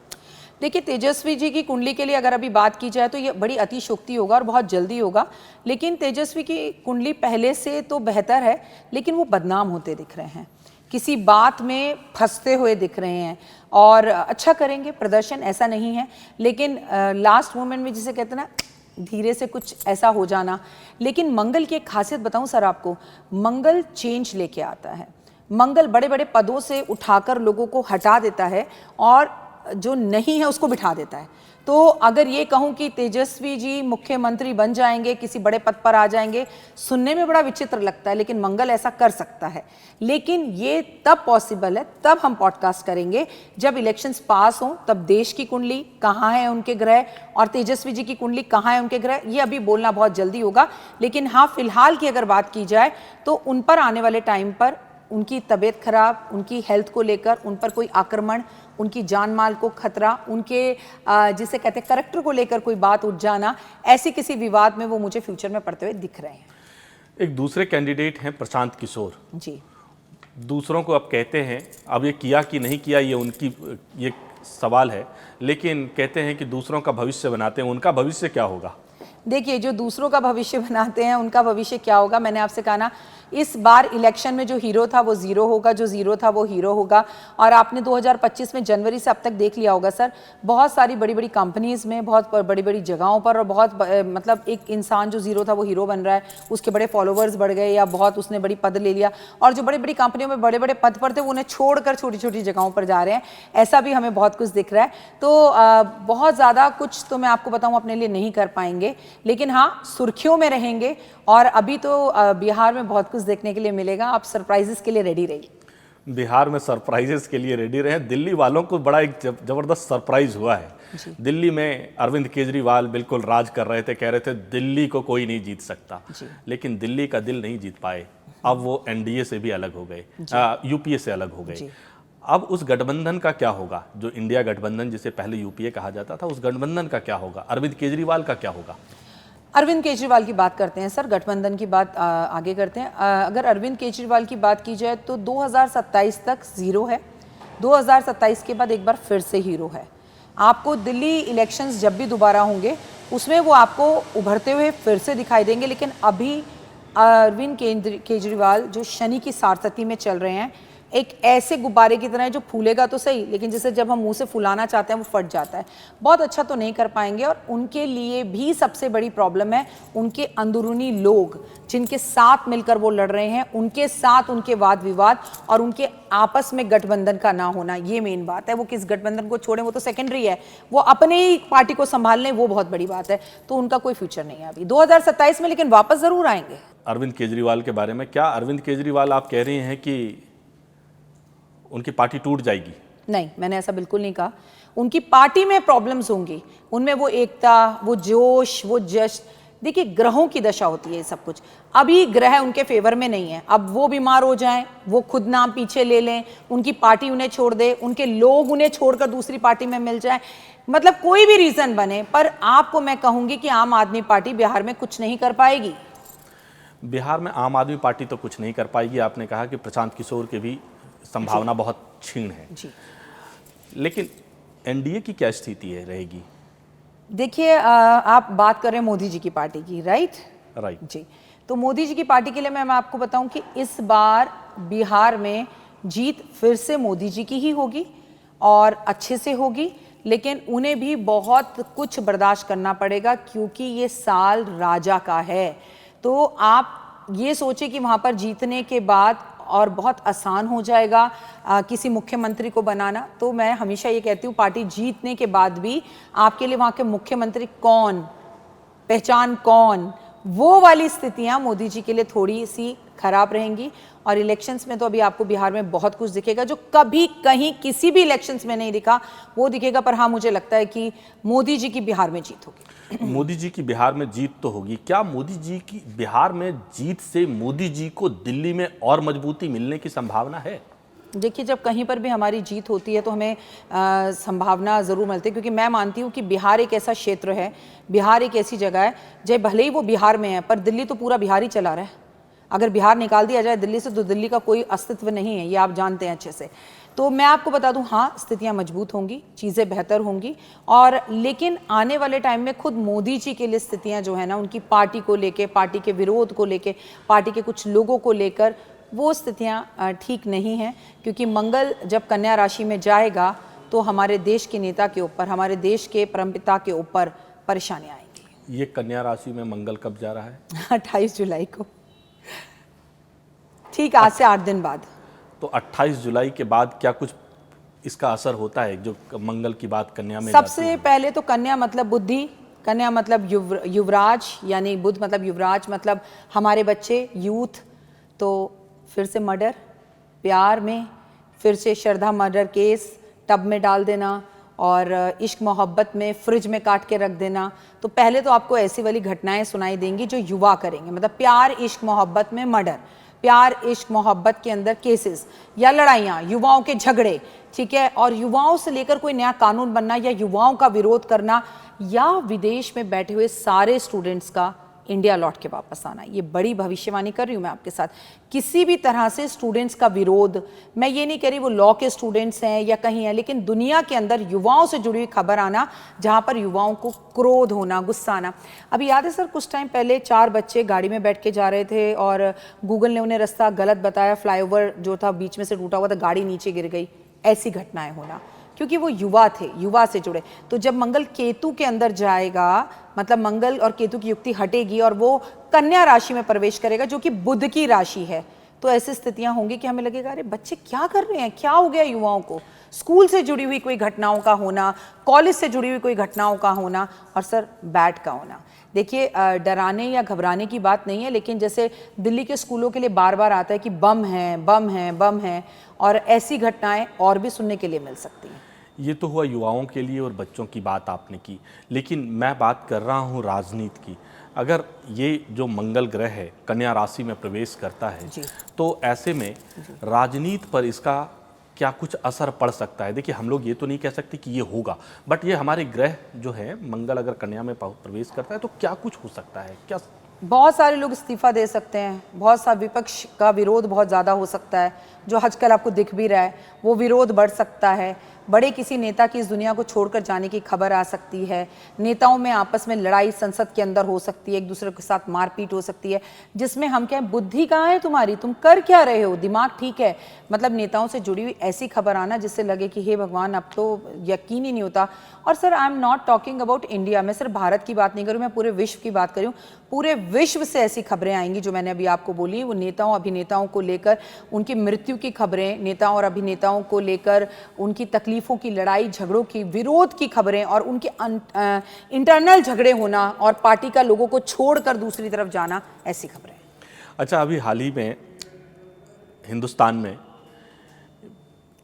देखिए, तेजस्वी जी की कुंडली के लिए अगर अभी बात की जाए तो ये बड़ी अतिशयोक्ति होगा और बहुत जल्दी होगा, लेकिन तेजस्वी की कुंडली पहले से तो बेहतर है, लेकिन वो बदनाम होते दिख रहे हैं, किसी बात में फंसते हुए दिख रहे हैं। और अच्छा करेंगे प्रदर्शन, ऐसा नहीं है, लेकिन लास्ट मोमेंट में जिसे कहते हैं ना, धीरे से कुछ ऐसा हो जाना। लेकिन मंगल की एक खासियत बताऊं सर आपको, मंगल चेंज लेके आता है। मंगल बड़े बड़े पदों से उठाकर लोगों को हटा देता है और जो नहीं है उसको बिठा देता है। तो अगर ये कहूं कि तेजस्वी जी मुख्यमंत्री बन जाएंगे, किसी बड़े पद पर आ जाएंगे, सुनने में बड़ा विचित्र लगता है, लेकिन मंगल ऐसा कर सकता है। लेकिन ये तब पॉसिबल है, तब हम पॉडकास्ट करेंगे जब इलेक्शंस पास हों, तब देश की कुंडली कहाँ है उनके ग्रह और तेजस्वी जी की कुंडली कहाँ है उनके ग्रह, ये अभी बोलना बहुत जल्दी होगा। लेकिन हाँ, फिलहाल की अगर बात की जाए तो उन पर आने वाले टाइम पर उनकी तबीयत खराब, उनकी हेल्थ को लेकर उन पर कोई आक्रमण, उनकी जान माल को खतरा, उनके जिसे कहते हैं करैक्टर को लेकर कोई बात उठ जाना, ऐसे किसी विवाद में वो मुझे फ्यूचर में पड़ते हुए दिख रहे हैं। एक दूसरे कैंडिडेट हैं प्रशांत किशोर जी। दूसरों को अब कहते हैं, अब ये किया कि नहीं किया ये उनकी ये सवाल है, लेकिन कहते हैं कि दूसरों का भविष्य बनाते हैं, उनका भविष्य क्या होगा? देखिए, जो दूसरों का भविष्य बनाते हैं उनका भविष्य क्या होगा, मैंने आपसे कहा ना, इस बार इलेक्शन में जो हीरो था वो जीरो होगा, जो जीरो था वो हीरो होगा। और आपने 2025 में जनवरी से अब तक देख लिया होगा सर, बहुत सारी बड़ी बड़ी कंपनीज में, बहुत बड़ी बड़ी जगहों पर और बहुत मतलब एक इंसान जो जीरो था वो हीरो बन रहा है, उसके बड़े फॉलोवर्स बढ़ गए या बहुत उसने बड़ी पद ले लिया, और जो बड़ी बड़ी कंपनियों में बड़े बड़े पद पर थे वो उन्हें छोड़कर छोटी छोटी जगहों पर जा रहे हैं। ऐसा भी हमें बहुत कुछ दिख रहा है। तो बहुत ज़्यादा कुछ तो मैं आपको बताऊँ अपने लिए नहीं कर पाएंगे, लेकिन हाँ, सुर्खियों में रहेंगे। और अभी तो बिहार में बहुत कुछ देखने के लिए मिलेगा, आप सरप्राइजेस के लिए रेडी रहिए। बिहार में सरप्राइजेस के लिए रेडी रहे। दिल्ली वालों को बड़ा एक जबरदस्त सरप्राइज हुआ है। दिल्ली में अरविंद केजरीवाल बिल्कुल राज कर रहे थे, कह रहे थे दिल्ली को कोई नहीं जीत सकता, लेकिन दिल्ली का दिल नहीं जीत पाए। अब वो एनडीए से भी अलग हो गए, यूपीए से अलग हो गए। अब उस गठबंधन का क्या होगा, जो इंडिया गठबंधन जिसे पहले यूपीए कहा जाता था, उस गठबंधन का क्या होगा? अरविंद केजरीवाल का क्या होगा? अरविंद केजरीवाल की बात करते हैं सर, गठबंधन की बात आगे करते हैं। अगर अरविंद केजरीवाल की बात की जाए तो 2027 तक जीरो है, 2027 के बाद एक बार फिर से हीरो है। आपको दिल्ली इलेक्शंस जब भी दोबारा होंगे उसमें वो आपको उभरते हुए फिर से दिखाई देंगे। लेकिन अभी अरविंद केजरीवाल जो शनि की सारथी में चल रहे हैं, एक ऐसे गुब्बारे की तरह है जो फूलेगा तो सही, लेकिन जैसे जब हम मुंह से फुलाना चाहते हैं वो फट जाता है। बहुत अच्छा तो नहीं कर पाएंगे। और उनके लिए भी सबसे बड़ी प्रॉब्लम है उनके अंदरूनी लोग जिनके साथ मिलकर वो लड़ रहे हैं, उनके साथ उनके वाद विवाद और उनके आपस में गठबंधन का ना होना, ये मेन बात है। वो किस गठबंधन को छोड़ें वो तो सेकेंडरी है, वो अपने ही पार्टी को संभाल लें वो बहुत बड़ी बात है। तो उनका कोई फ्यूचर नहीं है अभी 2027 में, लेकिन वापस जरूर आएंगे। अरविंद केजरीवाल के बारे में क्या, अरविंद केजरीवाल आप कह रही हैं कि उनकी पार्टी टूट जाएगी? नहीं, मैंने ऐसा बिल्कुल नहीं कहा। उनकी पार्टी में प्रॉब्लम्स होंगी, उनमें वो एकता, वो जोश, वो जश्न। देखिए, ग्रहों की दशा होती है सब कुछ। अभी ग्रह उनके फेवर में नहीं है। अब वो बीमार हो जाएं, वो खुद नाम पीछे ले लें, उनकी पार्टी उन्हें छोड़ दे, उनके लोग उन्हें छोड़कर दूसरी पार्टी में मिल जाए, मतलब कोई भी रीजन बने, पर आपको मैं कहूंगी कि आम आदमी पार्टी बिहार में कुछ नहीं कर पाएगी। बिहार में आम आदमी पार्टी तो कुछ नहीं कर पाएगी। आपने कहा कि प्रशांत किशोर के भी संभावना बहुत क्षीण है जी। लेकिन एनडीए की क्या स्थिति है रहेगी? देखिए, आप बात कर रहे हैं मोदी जी की पार्टी की, राइट जी। तो मोदी जी की पार्टी के लिए मैं आपको बताऊं कि इस बार बिहार में जीत फिर से मोदी जी की ही होगी और अच्छे से होगी। लेकिन उन्हें भी बहुत कुछ बर्दाश्त करना पड़ेगा क्योंकि ये साल राजा का है। तो आप ये सोचे कि वहाँ पर जीतने के बाद और बहुत आसान हो जाएगा किसी मुख्यमंत्री को बनाना। तो मैं हमेशा ये कहती हूँ, पार्टी जीतने के बाद भी आपके लिए वहाँ के मुख्यमंत्री कौन, पहचान कौन, वो वाली स्थितियां मोदी जी के लिए थोड़ी सी खराब रहेंगी। और इलेक्शंस में तो अभी आपको बिहार में बहुत कुछ दिखेगा जो कभी कहीं किसी भी इलेक्शंस में नहीं दिखा, वो दिखेगा। पर हाँ, मुझे लगता है कि मोदी जी की बिहार में जीत होगी। मोदी जी की बिहार में जीत तो होगी, क्या मोदी जी की बिहार में जीत से मोदी जी को दिल्ली में और मजबूती मिलने की संभावना है? देखिए, जब कहीं पर भी हमारी जीत होती है तो हमें संभावना ज़रूर मिलती है, क्योंकि मैं मानती हूँ कि बिहार एक ऐसा क्षेत्र है, बिहार एक ऐसी जगह है, चाहे भले ही वो बिहार में है, पर दिल्ली तो पूरा बिहार ही चला रहा है। अगर बिहार निकाल दिया जाए दिल्ली से तो दिल्ली का कोई अस्तित्व नहीं है, ये आप जानते हैं अच्छे से। तो मैं आपको बता दूं, हाँ, स्थितियां मजबूत होंगी, चीज़ें बेहतर होंगी। और लेकिन आने वाले टाइम में खुद मोदी जी के लिए स्थितियां जो है ना, उनकी पार्टी को लेके, पार्टी के विरोध को लेके, पार्टी के कुछ लोगों को लेकर, वो स्थितियां ठीक नहीं हैं। क्योंकि मंगल जब कन्या राशि में जाएगा तो हमारे देश के नेता के ऊपर, हमारे देश के परमपिता के ऊपर परेशानियां आएंगी। ये कन्या राशि में मंगल कब जा रहा है? 28 जुलाई को, ठीक आज से 8 दिन बाद। तो 28 जुलाई के बाद क्या कुछ इसका असर होता है? जो मंगल की बात कन्या में सबसे पहले तो कन्या मतलब बुद्धि, कन्या मतलब युवराज, यानी बुध मतलब युवराज, मतलब हमारे बच्चे, यूथ। तो फिर से मर्डर, प्यार में फिर से श्रद्धा मर्डर केस टब में डाल देना, और इश्क मोहब्बत में फ्रिज में काट के रख देना। तो पहले तो आपको ऐसी वाली घटनाएं सुनाई देंगी जो युवा करेंगे, मतलब प्यार इश्क मोहब्बत में मर्डर, प्यार इश्क मोहब्बत के अंदर केसेस या लड़ाइयाँ, युवाओं के झगड़े, ठीक है। और युवाओं से लेकर कोई नया कानून बनना या युवाओं का विरोध करना, या विदेश में बैठे हुए सारे स्टूडेंट्स का इंडिया लौट के वापस आना। ये बड़ी भविष्यवाणी कर रही हूँ मैं आपके साथ। किसी भी तरह से स्टूडेंट्स का विरोध, मैं ये नहीं कह रही वो लॉ के स्टूडेंट्स हैं या कहीं है, लेकिन दुनिया के अंदर युवाओं से जुड़ी हुई खबर आना, जहाँ पर युवाओं को क्रोध होना, गुस्सा आना। अभी याद है सर, कुछ टाइम पहले 4 बच्चे गाड़ी में बैठ के जा रहे थे और गूगल ने उन्हें रास्ता गलत बताया, फ्लाईओवर जो था बीच में से टूटा हुआ था, गाड़ी नीचे गिर गई। ऐसी घटनाएं होना क्योंकि वो युवा थे, युवा से जुड़े। तो जब मंगल केतु के अंदर जाएगा, मतलब मंगल और केतु की युक्ति हटेगी और वो कन्या राशि में प्रवेश करेगा, जो कि बुध की राशि है, तो ऐसी स्थितियां होंगी कि हमें लगेगा अरे बच्चे क्या कर रहे हैं, क्या हो गया युवाओं को। स्कूल से जुड़ी हुई कोई घटनाओं का होना, कॉलेज से जुड़ी हुई कोई घटनाओं का होना, और सर बैट का होना। देखिए, डराने या घबराने की बात नहीं है, लेकिन जैसे दिल्ली के स्कूलों के लिए बार बार आता है कि बम है, बम है, बम है, और ऐसी घटनाएं और भी सुनने के लिए मिल सकती हैं। ये तो हुआ युवाओं के लिए और बच्चों की बात आपने की, लेकिन मैं बात कर रहा हूँ राजनीति की। अगर ये जो मंगल ग्रह है कन्या राशि में प्रवेश करता है, तो ऐसे में राजनीति पर इसका क्या कुछ असर पड़ सकता है? देखिए, हम लोग ये तो नहीं कह सकते कि ये होगा, बट ये हमारे ग्रह जो है मंगल अगर कन्या में प्रवेश करता है तो क्या कुछ हो सकता है? क्या बहुत सारे लोग इस्तीफा दे सकते हैं, बहुत सा विपक्ष का विरोध बहुत ज़्यादा हो सकता है, जो आजकल आपको दिख भी रहा है, वो विरोध बढ़ सकता है। बड़े किसी नेता की इस दुनिया को छोड़कर जाने की खबर आ सकती है। नेताओं में आपस में लड़ाई संसद के अंदर हो सकती है, एक दूसरे के साथ मारपीट हो सकती है, जिसमें हम क्या, बुद्धि कहाँ है तुम्हारी, तुम कर क्या रहे हो, दिमाग ठीक है। मतलब नेताओं से जुड़ी हुई ऐसी खबर आना जिससे लगे कि हे भगवान, अब तो यकीन ही नहीं होता। और sir, I am not talking about India, मैं सिर्फ भारत की बात नहीं करूँ, मैं पूरे विश्व की बात करूँ। पूरे विश्व से ऐसी खबरें आएंगी जो मैंने अभी आपको बोली, वो नेताओं अभिनेताओं को लेकर, उनकी मृत्यु की खबरें, नेताओं और अभिनेताओं को लेकर उनकी तकलीफों की, लड़ाई झगड़ों की, विरोध की खबरें, और उनके इंटरनल झगड़े होना, और पार्टी का लोगों को छोड़कर दूसरी तरफ जाना, ऐसी खबरें। अच्छा, अभी हाल ही में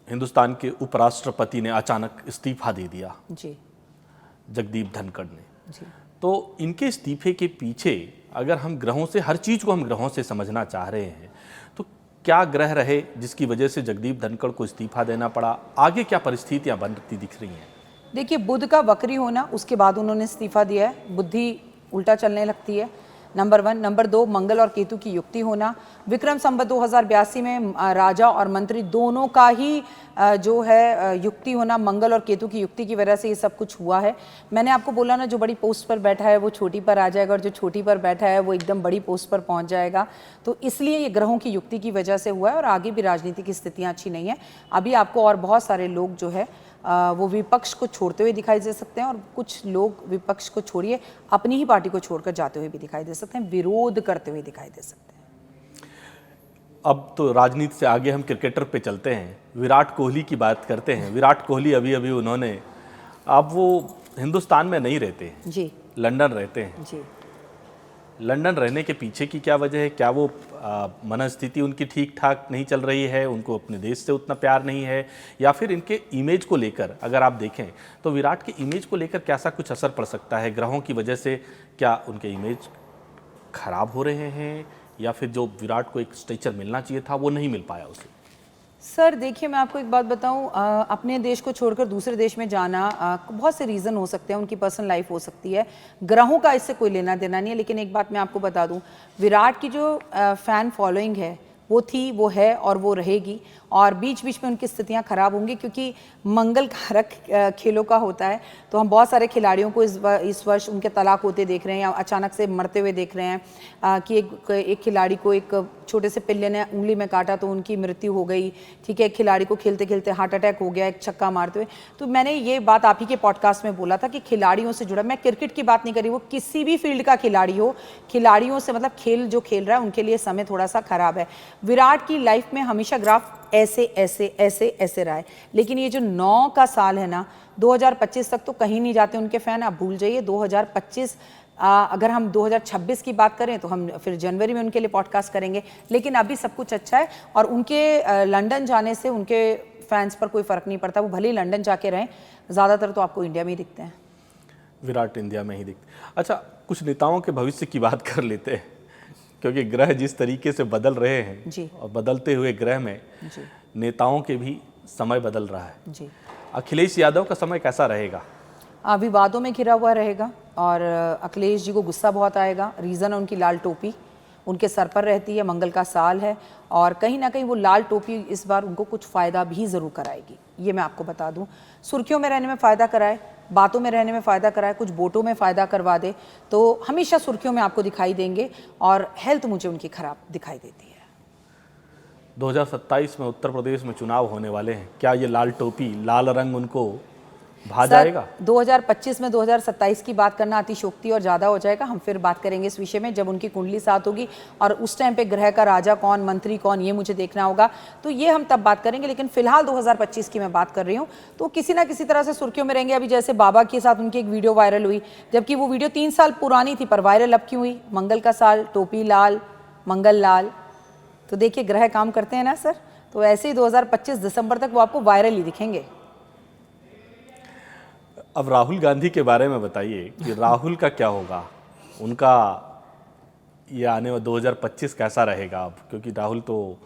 हिंदुस्तान के उपराष्ट्रपति ने अचानक इस्तीफा दे दिया जी, जगदीप धनखड़ ने जी। तो इनके इस्तीफे के पीछे अगर हम ग्रहों से, हर चीज़ को हम ग्रहों से समझना चाह रहे हैं, तो क्या ग्रह रहे जिसकी वजह से जगदीप धनखड़ को इस्तीफा देना पड़ा? आगे क्या परिस्थितियां बनती दिख रही हैं? देखिए, बुध का वक्री होना, उसके बाद उन्होंने इस्तीफा दिया है, बुद्धि उल्टा चलने लगती है, नंबर 1। नंबर 2, मंगल और केतु की युक्ति होना। विक्रम संवत 2082 में राजा और मंत्री दोनों का ही जो है युक्ति होना, मंगल और केतु की युक्ति की वजह से ये सब कुछ हुआ है। मैंने आपको बोला ना, जो बड़ी पोस्ट पर बैठा है वो छोटी पर आ जाएगा, और जो छोटी पर बैठा है वो एकदम बड़ी पोस्ट पर पहुंच जाएगा। तो इसलिए ये ग्रहों की युक्ति की वजह से हुआ है, और आगे भी राजनीति की स्थितियाँ अच्छी नहीं है। अभी आपको और बहुत सारे लोग जो है वो विपक्ष को छोड़ते हुए दिखाई दे सकते हैं, और कुछ लोग विपक्ष को छोड़िए अपनी ही पार्टी को छोड़कर जाते हुए भी दिखाई दे सकते हैं, विरोध करते हुए दिखाई दे सकते हैं। अब तो राजनीति से आगे हम क्रिकेटर पे चलते हैं, विराट कोहली की बात करते हैं। विराट कोहली अभी उन्होंने, अब वो हिंदुस्तान में नहीं रहते जी, लंदन रहते हैं जी। लंदन रहने के पीछे की क्या वजह है? क्या वो मनस्थिति उनकी ठीक ठाक नहीं चल रही है, उनको अपने देश से उतना प्यार नहीं है, या फिर इनके इमेज को लेकर अगर आप देखें तो विराट के इमेज को लेकर कैसा कुछ असर पड़ सकता है? ग्रहों की वजह से क्या उनके इमेज खराब हो रहे हैं, या फिर जो विराट को एक स्टेचर मिलना चाहिए था वो नहीं मिल पाया उसे? सर देखिए, मैं आपको एक बात बताऊं, अपने देश को छोड़कर दूसरे देश में जाना, बहुत से रीज़न हो सकते हैं, उनकी पर्सनल लाइफ हो सकती है, ग्रहों का इससे कोई लेना देना नहीं है। लेकिन एक बात मैं आपको बता दूं, विराट की जो फ़ैन फॉलोइंग है वो थी, वो है और वो रहेगी। और बीच बीच में उनकी स्थितियां खराब होंगी, क्योंकि मंगल कारक खेलों का होता है। तो हम बहुत सारे खिलाड़ियों को इस वर्ष उनके तलाक होते देख रहे हैं, या अचानक से मरते हुए देख रहे हैं। कि एक खिलाड़ी को एक छोटे से पिल्ले ने उंगली में काटा तो उनकी मृत्यु हो गई। ठीक है, एक खिलाड़ी को खेलते खेलते हार्ट अटैक हो गया एक छक्का मारते हुए। तो मैंने ये बात आप ही के पॉडकास्ट में बोला था कि खिलाड़ियों से जुड़ा, मैं क्रिकेट की बात नहीं कर रही, वो किसी भी फील्ड का खिलाड़ी हो, खिलाड़ियों से मतलब खेल जो खेल रहा है उनके लिए समय थोड़ा सा खराब है। विराट की लाइफ में हमेशा ग्राफ ऐसे ऐसे ऐसे ऐसे रहा है। लेकिन ये जो 9 का साल है ना, 2025 तक तो कहीं नहीं जाते उनके फैन, आप भूल जाइए। 2025 अगर हम 2026 की बात करें तो हम फिर जनवरी में उनके लिए पॉडकास्ट करेंगे। लेकिन अभी सब कुछ अच्छा है, और उनके लंदन जाने से उनके फैंस पर कोई फ़र्क नहीं पड़ता। वो भले ही लंदन जाके रहें, ज़्यादातर तो आपको इंडिया में ही दिखते हैं। विराट इंडिया में ही दिखते। अच्छा, कुछ नेताओं के भविष्य की बात कर लेते हैं, क्योंकि ग्रह जिस तरीके से बदल रहे हैं जी। और बदलते हुए ग्रह में जी नेताओं के भी समय बदल रहा है। जी। अखिलेश यादव का समय कैसा रहेगा? विवादों में घिरा हुआ रहेगा, और अखिलेश जी को गुस्सा बहुत आएगा। रीज़न है उनकी लाल टोपी उनके सर पर रहती है, मंगल का साल है, और कहीं ना कहीं वो लाल टोपी इस बार उनको कुछ फ़ायदा भी ज़रूर कराएगी। ये मैं आपको बता दूं, सुर्खियों में रहने में फ़ायदा कराए, बातों में रहने में फ़ायदा कराए, कुछ वोटों में फ़ायदा करवा दे तो हमेशा सुर्खियों में आपको दिखाई देंगे। और हेल्थ मुझे उनकी ख़राब दिखाई देती है। 2027 में उत्तर प्रदेश में चुनाव होने वाले हैं, क्या ये लाल टोपी, लाल रंग उनको भा जाएगा? 2025 में 2027 की बात करना अतिशयोक्ति और ज़्यादा हो जाएगा। हम फिर बात करेंगे इस विषय में जब उनकी कुंडली साथ होगी, और उस टाइम पे ग्रह का राजा कौन, मंत्री कौन, ये मुझे देखना होगा, तो ये हम तब बात करेंगे। लेकिन फिलहाल 2025 की मैं बात कर रही हूँ, तो किसी ना किसी तरह से सुर्खियों में रहेंगे। अभी जैसे बाबा के साथ उनकी एक वीडियो वायरल हुई, जबकि वो वीडियो 3 साल पुरानी थी, पर वायरल अब क्यों हुई? मंगल का साल, टोपी लाल, मंगल लाल। तो देखिए ग्रह काम करते हैं ना सर। तो ऐसे ही 2025 दिसंबर तक वो आपको वायरल ही दिखेंगे। अब राहुल गांधी के बारे में बताइए कि राहुल का क्या होगा, उनका ये आने में 2025 कैसा रहेगा अब? क्योंकि राहुल तो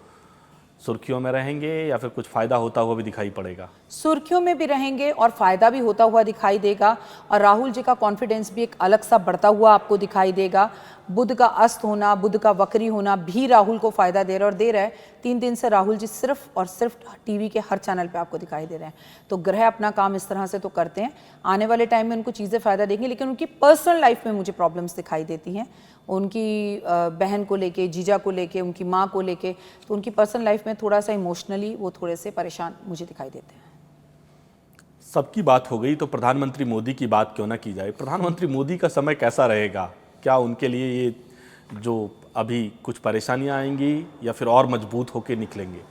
सुर्खियों में रहेंगे, या फिर कुछ फ़ायदा होता हुआ भी दिखाई पड़ेगा? सुर्खियों में भी रहेंगे और फ़ायदा भी होता हुआ दिखाई देगा, और राहुल जी का कॉन्फिडेंस भी एक अलग सा बढ़ता हुआ आपको दिखाई देगा। बुध का अस्त होना, बुध का वक्री होना भी राहुल को फ़ायदा दे रहा है, और दे रहा है। 3 दिन से राहुल जी सिर्फ और सिर्फ टीवी के हर चैनल पे आपको दिखाई दे रहे हैं। तो ग्रह अपना काम इस तरह से तो करते हैं। आने वाले टाइम में उनको चीज़ें फ़ायदा देंगी, लेकिन उनकी पर्सनल लाइफ में मुझे प्रॉब्लम्स दिखाई देती हैं। उनकी बहन को लेके, जीजा को लेके, उनकी माँ को लेके, तो उनकी पर्सनल लाइफ में थोड़ा सा इमोशनली वो थोड़े से परेशान मुझे दिखाई देते हैं। सबकी बात हो गई, तो प्रधानमंत्री मोदी की बात क्यों ना की जाए? प्रधानमंत्री मोदी का समय कैसा रहेगा? क्या उनके लिए ये जो अभी कुछ परेशानियां आएंगी, या फिर और मजबूत होकर निकलेंगे?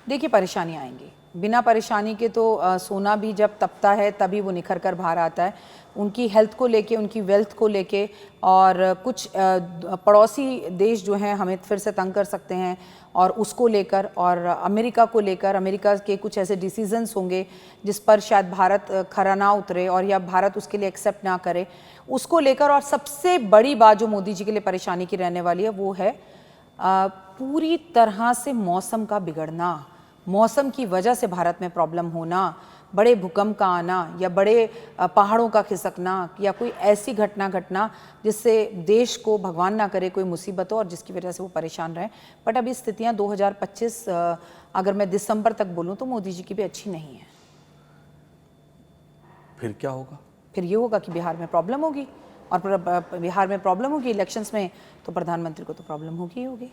देखिए परेशानियाँ आएंगी, बिना परेशानी के तो सोना भी जब तपता है तभी वो निखर कर बाहर आता है। उनकी हेल्थ को लेके, उनकी वेल्थ को लेके, और कुछ पड़ोसी देश जो हैं हमें फिर से तंग कर सकते हैं, और उसको लेकर, और अमेरिका को लेकर, अमेरिका के कुछ ऐसे डिसीजंस होंगे जिस पर शायद भारत खरा ना उतरे, और या भारत उसके लिए एक्सेप्ट ना करे, उसको लेकर। और सबसे बड़ी बात जो मोदी जी के लिए परेशानी की रहने वाली है वो है पूरी तरह से मौसम का बिगड़ना। मौसम की वजह से भारत में प्रॉब्लम होना, बड़े भूकंप का आना, या बड़े पहाड़ों का खिसकना, या कोई ऐसी घटना घटना जिससे देश को भगवान ना करे कोई मुसीबत हो और जिसकी वजह से वो परेशान रहे। बट अभी स्थितियां 2025 अगर मैं दिसंबर तक बोलूं तो मोदी जी की भी अच्छी नहीं है। फिर क्या होगा? फिर ये होगा कि बिहार में प्रॉब्लम होगी, और बिहार में प्रॉब्लम होगी इलेक्शंस में, तो प्रधानमंत्री को तो प्रॉब्लम होगी ही होगी।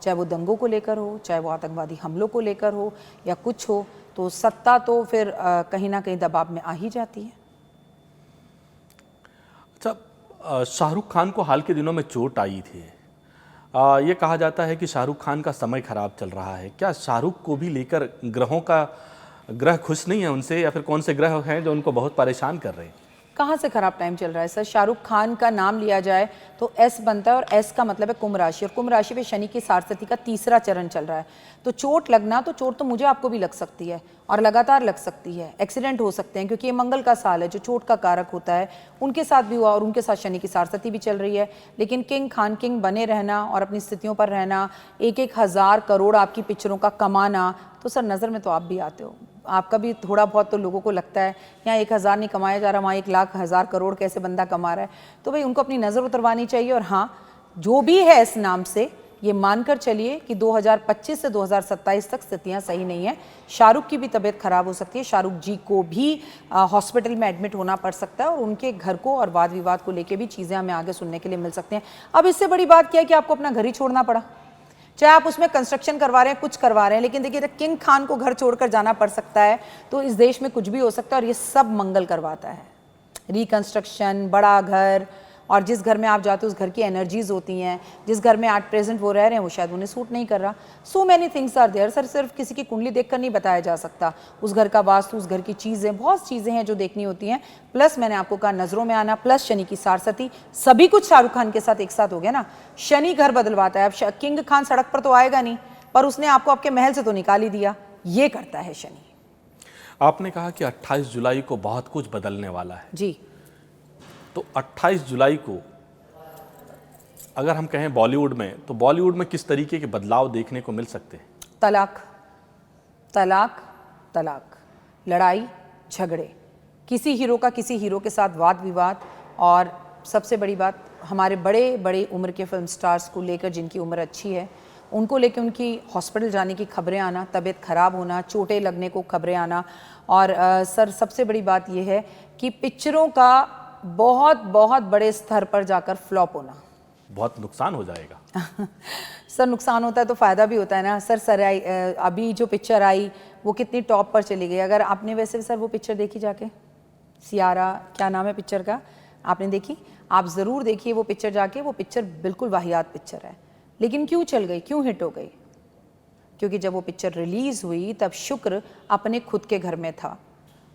चाहे वो दंगों को लेकर हो, चाहे वो आतंकवादी हमलों को लेकर हो, या कुछ हो, तो सत्ता तो फिर कहीं ना कहीं दबाव में आ ही जाती है। अच्छा, शाहरुख खान को हाल के दिनों में चोट आई थी। ये कहा जाता है कि शाहरुख खान का समय खराब चल रहा है। क्या शाहरुख को भी लेकर ग्रह खुश नहीं है उनसे, या फिर कौन से ग्रह हैं जो उनको बहुत परेशान कर रहे हैं? कहाँ से खराब टाइम चल रहा है सर? शाहरुख खान का नाम लिया जाए तो एस बनता है, और एस का मतलब है कुंभ राशि, और कुंभ राशि पे शनि की सारस्वती का तीसरा चरण चल रहा है। तो चोट लगना, तो चोट तो मुझे आपको भी लग सकती है और लगातार लग सकती है, एक्सीडेंट हो सकते हैं, क्योंकि ये मंगल का साल है जो चोट का कारक होता है। उनके साथ भी हुआ, और उनके साथ शनि की सारस्वती भी चल रही है। लेकिन किंग खान किंग बने रहना और अपनी स्थितियों पर रहना, एक एक हज़ार करोड़ आपकी पिक्चरों का कमाना, तो सर नज़र में तो आप भी आते हो, आपका भी थोड़ा बहुत तो लोगों को लगता है यहाँ 1000 नहीं कमाया जा रहा, वहाँ 1 लाख 1000 करोड़ कैसे बंदा कमा रहा है। तो भाई उनको अपनी नज़र उतरवानी चाहिए। और हाँ, जो भी है इस नाम से ये मानकर चलिए कि 2025 से 2027 तक स्थितियाँ सही नहीं है। शाहरुख की भी तबीयत खराब हो सकती है, शाहरुख जी को भी हॉस्पिटल में एडमिट होना पड़ सकता है, और उनके घर को और वाद विवाद को लेकर भी चीज़ें हमें आगे सुनने के लिए मिल सकती हैं। अब इससे बड़ी बात क्या है कि आपको अपना घर ही छोड़ना पड़ा, चाहे आप उसमें कंस्ट्रक्शन करवा रहे हैं, कुछ करवा रहे हैं, लेकिन देखिए किंग खान को घर छोड़कर जाना पड़ सकता है, तो इस देश में कुछ भी हो सकता है, और ये सब मंगल करवाता है। रिकंस्ट्रक्शन, बड़ा घर, और जिस घर में आप जाते हो उस घर की एनर्जीज होती हैं, जिस घर में आज प्रेजेंट वो रह रहे हैं वो शायद उन्हें सूट नहीं कर रहा। So many things are there sir, सिर्फ किसी की कुंडली देखकर नहीं बताया जा सकता। उस घर का वास्तु, उस घर की चीज़ें, बहुत चीज़ें हैं जो देखनी होती हैं। प्लस मैंने आपको कहा नज़रों में आना, प्लस शनि की सारस्वती, सभी कुछ शाहरुख खान के साथ एक साथ हो गया ना। शनि घर बदलवाता है। अब किंग खान सड़क पर तो आएगा नहीं, पर उसने आपको आपके महल से तो निकाल ही दिया, ये करता है शनि। आपने कहा कि 28 जुलाई को बहुत कुछ बदलने वाला है जी। तो 28 जुलाई को अगर हम कहें बॉलीवुड में, तो बॉलीवुड में किस तरीके के बदलाव देखने को मिल सकते हैं? तलाक, तलाक, तलाक, लड़ाई झगड़े, किसी हीरो का किसी हीरो के साथ वाद विवाद, और सबसे बड़ी बात हमारे बड़े बड़े उम्र के फिल्म स्टार्स को लेकर, जिनकी उम्र अच्छी है, उनको लेकर उनकी हॉस्पिटल जाने की खबरें आना, तबीयत खराब होना, चोटें लगने को खबरें आना। और सर सबसे बड़ी बात यह है कि पिक्चरों का बहुत बहुत बड़े स्तर पर जाकर फ्लॉप होना। बहुत नुकसान हो जाएगा। सर नुकसान होता है तो फ़ायदा भी होता है ना सर। अभी जो पिक्चर आई वो कितनी टॉप पर चली गई। अगर आपने वैसे सर वो पिक्चर देखी जाके, सियारा क्या नाम है पिक्चर का, आपने देखी? आप ज़रूर देखिए वो पिक्चर जाके। वो पिक्चर बिल्कुल वाहियात पिक्चर है, लेकिन क्यों चल गई, क्यों हिट हो गई? क्योंकि जब वो पिक्चर रिलीज़ हुई तब शुक्र अपने खुद के घर में था,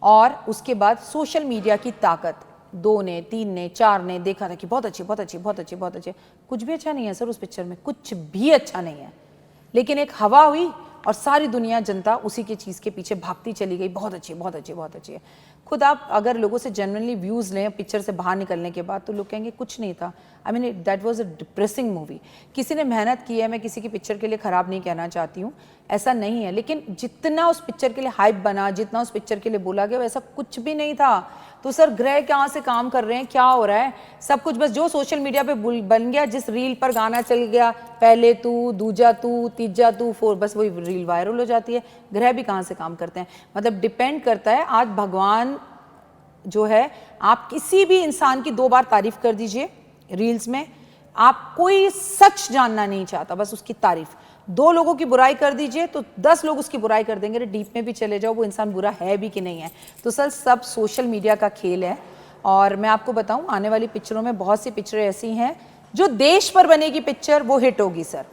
और उसके बाद सोशल मीडिया की ताकत, 2 ने 3 ने 4 ने देखा था कि बहुत अच्छी बहुत अच्छी बहुत अच्छी बहुत अच्छी। कुछ भी अच्छा नहीं है सर उस पिक्चर में, कुछ भी अच्छा नहीं है, लेकिन एक हवा हुई और सारी दुनिया जनता उसी की चीज़ के पीछे भागती चली गई, बहुत अच्छी बहुत अच्छी बहुत अच्छी है। खुद आप अगर लोगों से जनरली व्यूज़ लें पिक्चर से बाहर निकलने के बाद, तो लोग कहेंगे कुछ नहीं था। I mean that was a depressing movie. किसी ने मेहनत की है, मैं किसी की पिक्चर के लिए ख़राब नहीं कहना चाहती हूँ, ऐसा नहीं है, लेकिन जितना उस पिक्चर के लिए हाइप बना, जितना उस पिक्चर के लिए बोला गया, वैसा कुछ भी नहीं था। तो सर ग्रह कहाँ से काम कर रहे हैं, क्या हो रहा है? सब कुछ बस जो सोशल मीडिया पे बन गया, जिस रील पर गाना चल गया, पहले तू, दूजा तू, तीजा तू, 4, बस वही रील वायरल हो जाती है। ग्रह भी कहाँ से काम करते हैं? मतलब डिपेंड करता है। आज भगवान जो है, आप किसी भी इंसान की 2 बार तारीफ कर दीजिए रील्स में, आप कोई सच जानना नहीं चाहता, बस उसकी तारीफ। 2 लोगों की बुराई कर दीजिए तो 10 लोग उसकी बुराई कर देंगे। डीप में भी चले जाओ, वो इंसान बुरा है भी कि नहीं है। तो सर सब सोशल मीडिया का खेल है। और मैं आपको बताऊं, आने वाली पिक्चरों में बहुत सी पिक्चरें ऐसी हैं जो देश पर बनेगी पिक्चर वो हिट होगी सर,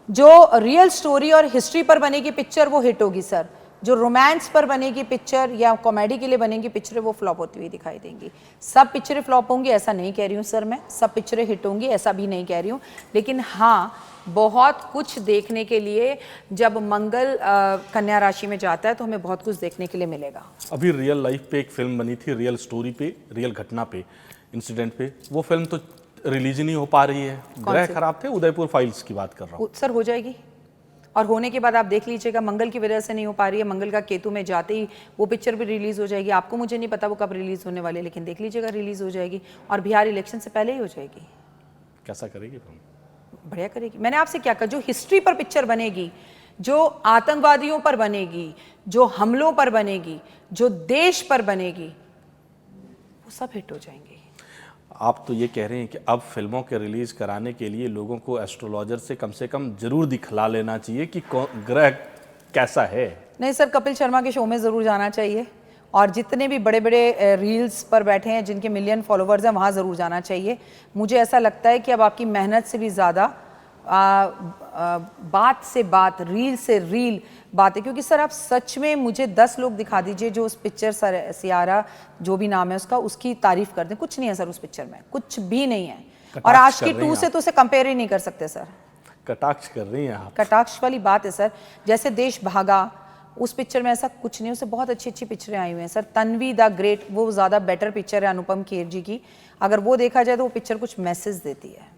जो रियल स्टोरी और हिस्ट्री पर बनेगी पिक्चर वो हिट होगी सर, जो रोमांस पर बनेगी पिक्चर या कॉमेडी के लिए बनेगी पिक्चरें वो फ्लॉप होती हुई दिखाई देंगी। सब पिक्चरें फ्लॉप होंगी ऐसा नहीं कह रही हूँ सर मैं, सब पिक्चरें हिट होंगी ऐसा भी नहीं कह रही हूँ, लेकिन हाँ बहुत कुछ देखने के लिए जब मंगल कन्या राशि में जाता है तो हमें बहुत कुछ देखने के लिए मिलेगा। अभी रियल लाइफ पे एक फिल्म बनी थी, रियल स्टोरी पे, रियल घटना पे, इंसिडेंट पे, वो फिल्म तो रिलीज नहीं हो पा रही है। ग्रह खराब थे, उदयपुर फाइल्स की बात कर रहा हूँ सर। हो जाएगी, और होने के बाद आप देख लीजिएगा, मंगल की वजह से नहीं हो पा रही है, मंगल का केतु में जाते ही वो पिक्चर भी रिलीज़ हो जाएगी। आपको मुझे नहीं पता वो कब रिलीज़ होने वाली है, लेकिन देख लीजिएगा रिलीज़ हो जाएगी, और बिहार इलेक्शन से पहले ही हो जाएगी। कैसा करेगी फिल्म? बढ़िया करेगी। मैंने आपसे क्या कहा, जो हिस्ट्री पर पिक्चर बनेगी, जो आतंकवादियों पर बनेगी, जो हमलों पर बनेगी, जो देश पर बनेगी, वो सब हिट हो जाएंगी। आप तो ये कह रहे हैं कि अब फिल्मों के रिलीज कराने के लिए लोगों को एस्ट्रोलॉजर से कम जरूर दिखला लेना चाहिए कि ग्रह कैसा है। नहीं सर, कपिल शर्मा के शो में ज़रूर जाना चाहिए, और जितने भी बड़े बड़े रील्स पर बैठे हैं जिनके मिलियन फॉलोवर्स हैं वहाँ ज़रूर जाना चाहिए। मुझे ऐसा लगता है कि अब आपकी मेहनत से भी ज़्यादा बात से बात, रील से रील बात है। क्योंकि सर आप सच में मुझे 10 लोग दिखा दीजिए जो उस पिक्चर सियारा जो भी नाम है उसका, उसकी तारीफ कर दें। कुछ नहीं है सर उस पिक्चर में, कुछ भी नहीं है। और आज की 2 से तो उसे कंपेयर ही नहीं कर सकते सर। कटाक्ष कर रही हैं आप। कटाक्ष वाली बात है सर। जैसे देश भागा, उस पिक्चर में ऐसा कुछ नहीं, उससे बहुत अच्छी अच्छी पिक्चरें आई हुई हैं सर। तन्वी द ग्रेट, वो ज़्यादा बेटर पिक्चर है अनुपम खेर जी की। अगर वो देखा जाए तो वो पिक्चर कुछ मैसेज देती है।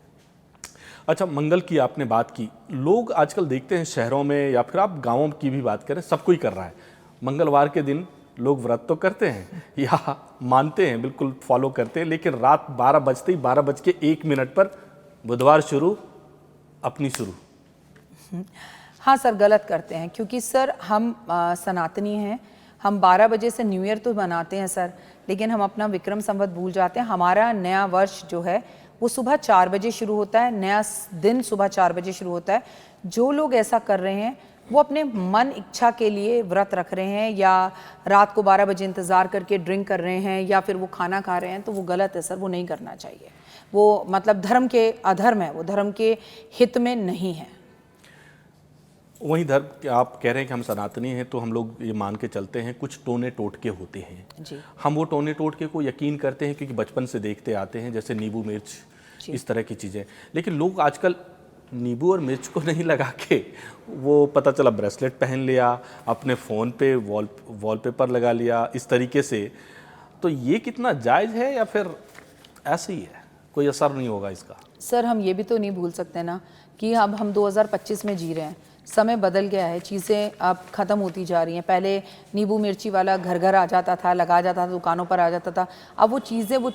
अच्छा, मंगल की आपने बात की। लोग आजकल देखते हैं शहरों में या फिर आप गांवों की भी बात करें, सब कोई कर रहा है। मंगलवार के दिन लोग व्रत तो करते हैं या मानते हैं, बिल्कुल फॉलो करते हैं, लेकिन रात 12 बजते ही 12:01 पर बुधवार शुरू, अपनी शुरू। हाँ सर, गलत करते हैं। क्योंकि सर हम सनातनी हैं, हम 12 बजे से न्यू ईयर तो मनाते हैं सर, लेकिन हम अपना विक्रम संवत भूल जाते हैं। हमारा नया वर्ष जो है वो सुबह 4 बजे शुरू होता है, नया दिन सुबह 4 बजे शुरू होता है। जो लोग ऐसा कर रहे हैं वो अपने मन इच्छा के लिए व्रत रख रहे हैं, या रात को 12 बजे इंतज़ार करके ड्रिंक कर रहे हैं, या फिर वो खाना खा रहे हैं, तो वो गलत है सर, वो नहीं करना चाहिए। वो मतलब धर्म के अधर्म है, वो धर्म के हित में नहीं है। वहीं धर्म, आप कह रहे हैं कि हम सनातनी हैं तो हम लोग ये मान के चलते हैं कुछ टोने टोटके होते हैं जी। हम वो टोने टोटके को यकीन करते हैं क्योंकि बचपन से देखते आते हैं, जैसे नींबू मिर्च, इस तरह की चीज़ें। लेकिन लोग आजकल नींबू और मिर्च को नहीं लगा के, वो पता चला ब्रेसलेट पहन लिया, अपने फ़ोन पे वॉलपेपर लगा लिया, इस तरीके से। तो ये कितना जायज़ है या फिर ऐसे ही है, कोई असर नहीं होगा इसका? सर हम ये भी तो नहीं भूल सकते ना कि अब हम 2025 में जी रहे हैं। समय बदल गया है, चीज़ें अब ख़त्म होती जा रही हैं। पहले नींबू मिर्ची वाला घर घर आ जाता था, लगा जाता था, दुकानों पर आ जाता था। अब वो चीज़ें, वो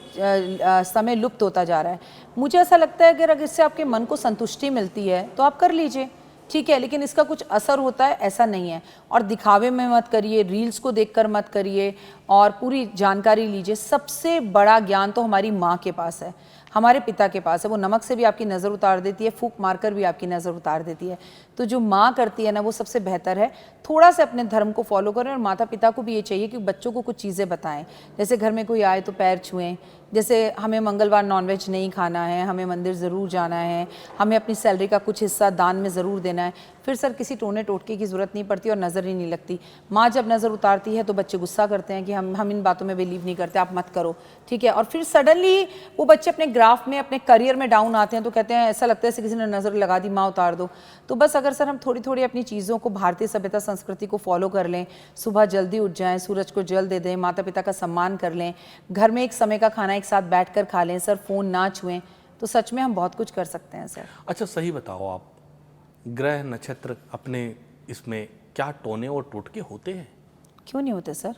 समय लुप्त होता जा रहा है। मुझे ऐसा लगता है कि अगर इससे आपके मन को संतुष्टि मिलती है तो आप कर लीजिए, ठीक है, लेकिन इसका कुछ असर होता है ऐसा नहीं है। और दिखावे में मत करिए, रील्स को देखकर मत करिए, और पूरी जानकारी लीजिए। सबसे बड़ा ज्ञान तो हमारी माँ के पास है, हमारे पिता के पास है। वो नमक से भी आपकी नज़र उतार देती है, फूंक मारकर भी आपकी नज़र उतार देती है। तो जो माँ करती है ना, वो सबसे बेहतर है। थोड़ा सा अपने धर्म को फॉलो करें, और माता पिता को भी ये चाहिए कि बच्चों को कुछ चीज़ें बताएं। जैसे घर में कोई आए तो पैर छुएं, जैसे हमें मंगलवार नॉनवेज नहीं खाना है, हमें मंदिर ज़रूर जाना है, हमें अपनी सैलरी का कुछ हिस्सा दान में ज़रूर देना है। फिर सर किसी टोने टोटके की ज़रूरत नहीं पड़ती और नज़र ही नहीं लगती। माँ जब नज़र उतारती है तो बच्चे गुस्सा करते हैं कि हम इन बातों में बिलीव नहीं करते, आप मत करो, ठीक है। और फिर सडनली वो बच्चे अपने ग्राफ में, अपने करियर में डाउन आते हैं, तो कहते हैं ऐसा लगता है जैसे किसी ने नज़र लगा दी, माँ उतार दो। तो बस अगर सर हम थोड़ी थोड़ी अपनी चीज़ों को, भारतीय सभ्यता संस्कृति को फॉलो कर लें, सुबह जल्दी उठ जाएं, सूरज को जल दे दें, माता पिता का सम्मान कर लें, घर में एक समय का खाना एक साथ बैठ कर खा लें, सर फ़ोन ना छुएं, तो सच में हम बहुत कुछ कर सकते हैं सर। अच्छा, सही बताओ आप, ग्रह नक्षत्र अपने इसमें क्या टोने और टोटके होते हैं? क्यों नहीं होते सर?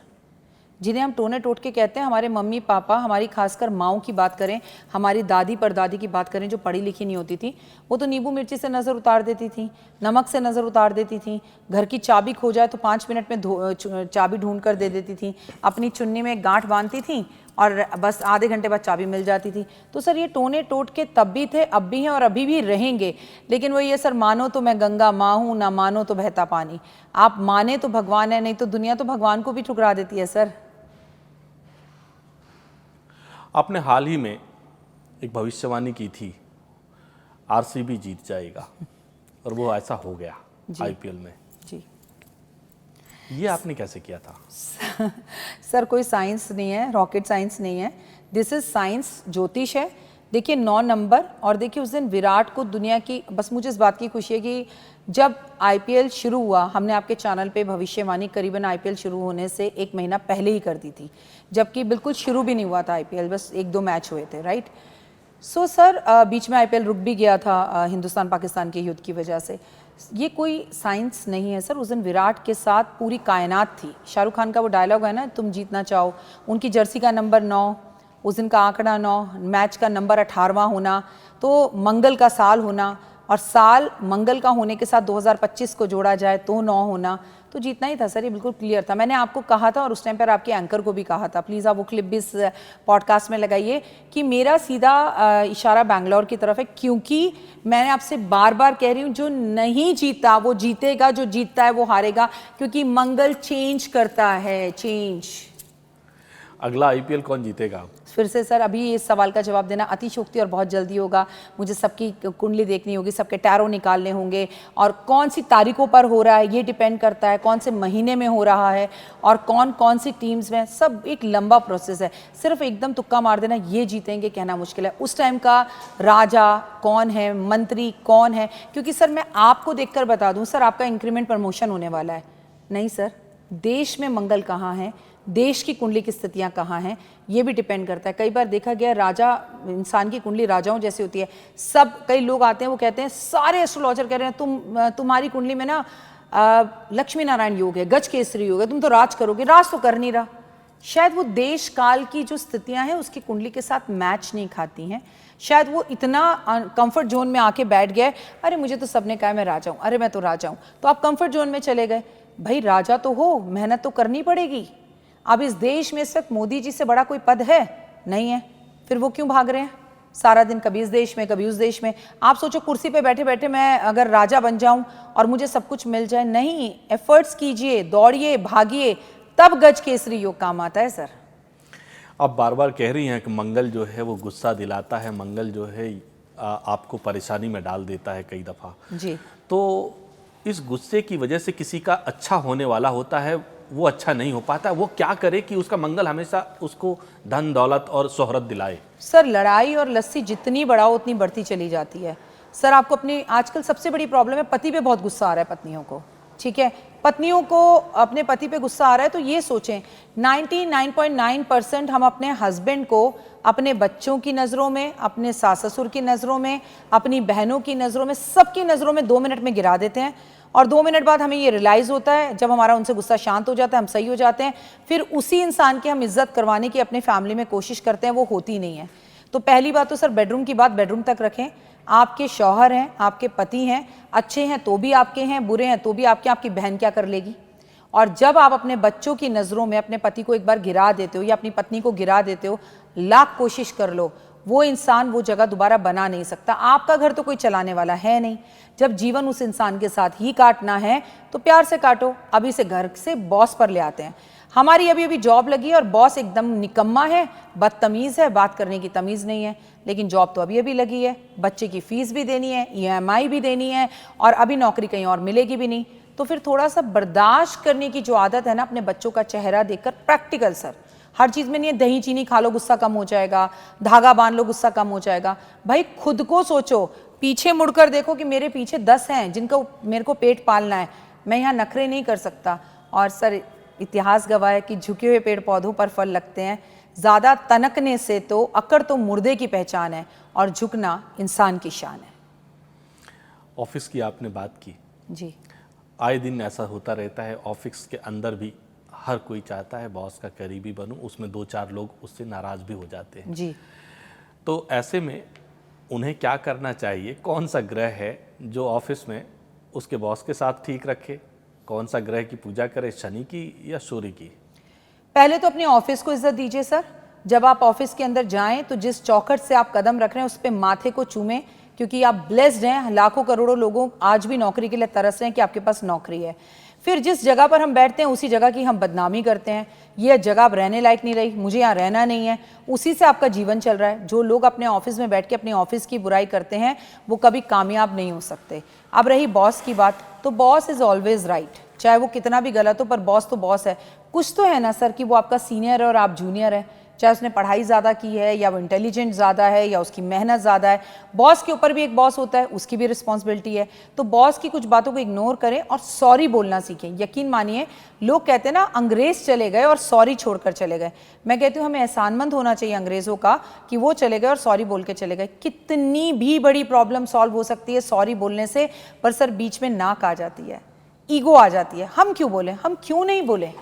जिन्हें हम टोने टोटके कहते हैं, हमारे मम्मी पापा, हमारी खासकर माँओं की बात करें, हमारी दादी परदादी की बात करें जो पढ़ी लिखी नहीं होती थी, वो तो नींबू मिर्ची से नज़र उतार देती थी, नमक से नज़र उतार देती थी, घर की चाबी खो जाए तो 5 मिनट में चाबी ढूंढ कर दे देती थी, अपनी चुन्नी में गांठ बांधती थी और बस आधे घंटे बाद चाबी मिल जाती थी। तो सर ये टोने टोटके तब भी थे, अब भी हैं और अभी भी रहेंगे। लेकिन वो ये सर, मानो तो मैं गंगा माँ हूँ, ना मानो तो बहता पानी। आप माने तो भगवान है, नहीं तो दुनिया तो भगवान को भी ठुकरा देती है सर। आपने हाल ही में एक भविष्यवाणी की थी, आरसीबी जीत जाएगा, और वो ऐसा हो गया आईपीएल में जी। ये आपने कैसे किया था? सर कोई साइंस नहीं है, रॉकेट साइंस नहीं है, दिस इज साइंस, ज्योतिष है। देखिए 9 नंबर, और देखिए उस दिन विराट को दुनिया की, बस मुझे इस बात की खुशी है कि जब आईपीएल शुरू हुआ, हमने आपके चैनल पे भविष्यवाणी करीबन आईपीएल शुरू होने से 1 महीना पहले ही कर दी थी, जबकि बिल्कुल शुरू भी नहीं हुआ था आईपीएल, बस 1-2 मैच हुए थे, राइट। सो सर बीच में आईपीएल रुक भी गया था हिंदुस्तान पाकिस्तान के युद्ध की वजह से। ये कोई साइंस नहीं है सर। उस दिन विराट के साथ पूरी कायनात थी। शाहरुख खान का वो डायलॉग है ना, तुम जीतना चाहो, उनकी जर्सी का नंबर 9, उस दिन का आंकड़ा 9, मैच का नंबर 18वां होना, तो मंगल का साल होना, और साल मंगल का होने के साथ 2025 को जोड़ा जाए तो 9 होना, तो जीतना ही था सर। ये बिल्कुल क्लियर था। मैंने आपको कहा था और उस टाइम पर आपके एंकर को भी कहा था, प्लीज़ आप वो क्लिप भी इस पॉडकास्ट में लगाइए, कि मेरा सीधा इशारा बैंगलोर की तरफ है, क्योंकि मैंने आपसे बार बार कह रही हूँ, जो नहीं जीता वो जीतेगा, जो जीतता है वो हारेगा, क्योंकि मंगल चेंज करता है, चेंज। अगला आईपीएल कौन जीतेगा? फिर से सर अभी इस सवाल का जवाब देना अतिशयोक्ति और बहुत जल्दी होगा। मुझे सबकी कुंडली देखनी होगी, सबके टैरो निकालने होंगे, और कौन सी तारीखों पर हो रहा है ये डिपेंड करता है, कौन से महीने में हो रहा है और कौन कौन सी टीम्स में, सब एक लंबा प्रोसेस है। सिर्फ एकदम तुक्का मार देना ये जीतेंगे कहना मुश्किल है। उस टाइम का राजा कौन है, मंत्री कौन है, क्योंकि सर मैं आपको देखकर बता दूं सर आपका इंक्रीमेंट प्रमोशन होने वाला है। नहीं सर, देश में मंगल कहाँ है, देश की कुंडली की स्थितियां कहाँ हैं, ये भी डिपेंड करता है। कई बार देखा गया राजा, इंसान की कुंडली राजाओं जैसी होती है। सब कई लोग आते हैं वो कहते हैं, सारे एस्ट्रोलॉजर कह रहे हैं तुम्हारी कुंडली में ना लक्ष्मी नारायण योग है, गज केसरी योग है, तुम तो राज करोगे। राज तो कर नहीं रहा। शायद वो देश काल की जो स्थितियां हैं उसकी कुंडली के साथ मैच नहीं खाती हैं। शायद वो इतना कंफर्ट जोन में आके बैठ गए, अरे मुझे तो सबने कहा मैं राजा हूँ, अरे मैं तो राजा हूँ, तो आप कंफर्ट जोन में चले गए। भाई राजा तो हो, मेहनत तो करनी पड़ेगी। अब इस देश में इस वक्त मोदी जी से बड़ा कोई पद है नहीं है, फिर वो क्यों भाग रहे हैं सारा दिन, कभी इस देश में कभी उस देश में। आप सोचो कुर्सी पे बैठे बैठे मैं अगर राजा बन जाऊं और मुझे सब कुछ मिल जाए, नहीं, एफर्ट्स कीजिए, दौड़िए, भागिए, तब गज केसरी योग काम आता है सर। आप बार बार कह रही हैं कि मंगल जो है वो गुस्सा दिलाता है, मंगल जो है आपको परेशानी में डाल देता है कई दफ़ा जी। तो इस गुस्से की वजह से किसी का अच्छा होने वाला होता है वो अच्छा नहीं हो पाता, वो क्या करे कि उसका मंगल हमेशा उसको धन दौलत और शोहरत दिलाए? सर लड़ाई और लस्सी जितनी बढ़ाओ उतनी बढ़ती चली जाती है। सर आपको अपनी आजकल सबसे बड़ी प्रॉब्लम है, पति पे बहुत गुस्सा आ रहा है पत्नियों को, ठीक है, पत्नियों को अपने पति पे गुस्सा आ रहा है, तो ये सोचें 99.9% हम अपने हस्बैंड को अपने बच्चों की नज़रों में, अपने सास ससुर की नज़रों में, अपनी बहनों की नज़रों में, सबकी नज़रों में 2 मिनट में गिरा देते हैं, और 2 मिनट बाद हमें ये रियलाइज़ होता है, जब हमारा उनसे गुस्सा शांत हो जाता है, हम सही हो जाते हैं, फिर उसी इंसान की हम इज्जत करवाने की अपने फैमिली में कोशिश करते हैं, वो होती नहीं है। तो पहली बात तो सर बेडरूम की बात बेडरूम तक रखें। आपके शौहर हैं, आपके पति हैं, अच्छे हैं तो भी आपके हैं, बुरे हैं तो भी आपके, आपकी बहन क्या कर लेगी? और जब आप अपने बच्चों की नज़रों में अपने पति को एक बार गिरा देते हो या अपनी पत्नी को गिरा देते हो, लाख कोशिश कर लो, वो इंसान वो जगह दोबारा बना नहीं सकता। आपका घर तो कोई चलाने वाला है नहीं। जब जीवन उस इंसान के साथ ही काटना है तो प्यार से काटो। अभी से घर से बॉस पर ले आते हैं। हमारी अभी अभी जॉब लगी और बॉस एकदम निकम्मा है, बदतमीज़ है, बात करने की तमीज़ नहीं है, लेकिन जॉब तो अभी अभी लगी है, बच्चे की फीस भी देनी है, EMI भी देनी है, और अभी नौकरी कहीं और मिलेगी भी नहीं। तो फिर थोड़ा सा बर्दाश्त करने की जो आदत है ना, अपने बच्चों का चेहरा देखकर, प्रैक्टिकल सर, हर चीज़ में नहीं है दही चीनी खा लो गुस्सा कम हो जाएगा, धागा बांध लो गुस्सा कम हो जाएगा। भाई खुद को सोचो, पीछे मुड़कर देखो कि मेरे पीछे 10 हैं जिनको मेरे को पेट पालना है, मैं यहाँ नखरे नहीं कर सकता। और सर इतिहास गवाह है कि झुके हुए पेड़ पौधों पर फल लगते हैं। ज़्यादा तनकने से तो अकड़ तो मुर्दे की पहचान है, और झुकना इंसान की शान है। ऑफिस की आपने बात की जी, आए दिन ऐसा होता रहता है, ऑफिस के अंदर भी हर कोई चाहता है बॉस का करीबी बनूं, उसमें 2-4 लोग उससे नाराज़ भी हो जाते हैं जी। तो ऐसे में उन्हें क्या करना चाहिए? कौन सा ग्रह है जो ऑफिस में उसके बॉस के साथ ठीक रखे? कौन सा ग्रह की पूजा करे, शनि की या सूर्य की? पहले तो अपने ऑफिस को इज्जत दीजिए सर। जब आप ऑफिस के अंदर जाएं तो जिस चौखट से आप कदम रख रहे हैं उस पर माथे को चूमें, क्योंकि आप ब्लेस्ड हैं। लाखों करोड़ों लोगों आज भी नौकरी के लिए तरस रहे हैं कि आपके पास नौकरी है। फिर जिस जगह पर हम बैठते हैं उसी जगह की हम बदनामी करते हैं, ये जगह अब रहने लायक नहीं रही, मुझे यहाँ रहना नहीं है, उसी से आपका जीवन चल रहा है। जो लोग अपने ऑफिस में बैठ के अपने ऑफिस की बुराई करते हैं वो कभी कामयाब नहीं हो सकते। अब रही बॉस की बात, तो बॉस इज़ ऑलवेज राइट, चाहे वो कितना भी गलत हो, पर बॉस तो बॉस है। कुछ तो है ना सर कि वो आपका सीनियर है और आप जूनियर है, चाहे उसने पढ़ाई ज़्यादा की है या वो इंटेलिजेंट ज़्यादा है या उसकी मेहनत ज़्यादा है, बॉस के ऊपर भी एक बॉस होता है, उसकी भी रिस्पॉन्सिबिलिटी है। तो बॉस की कुछ बातों को इग्नोर करें और सॉरी बोलना सीखें। यकीन मानिए, लोग कहते हैं ना अंग्रेज़ चले गए और सॉरी छोड़कर चले गए, मैं कहती हूँ हमें एहसानमंद होना चाहिए अंग्रेज़ों का कि वो चले गए और सॉरी बोल के चले गए। कितनी भी बड़ी प्रॉब्लम सॉल्व हो सकती है सॉरी बोलने से, पर सर बीच में नाक आ जाती है, ईगो आ जाती है। हम क्यों बोलें, हम क्यों नहीं बोलें,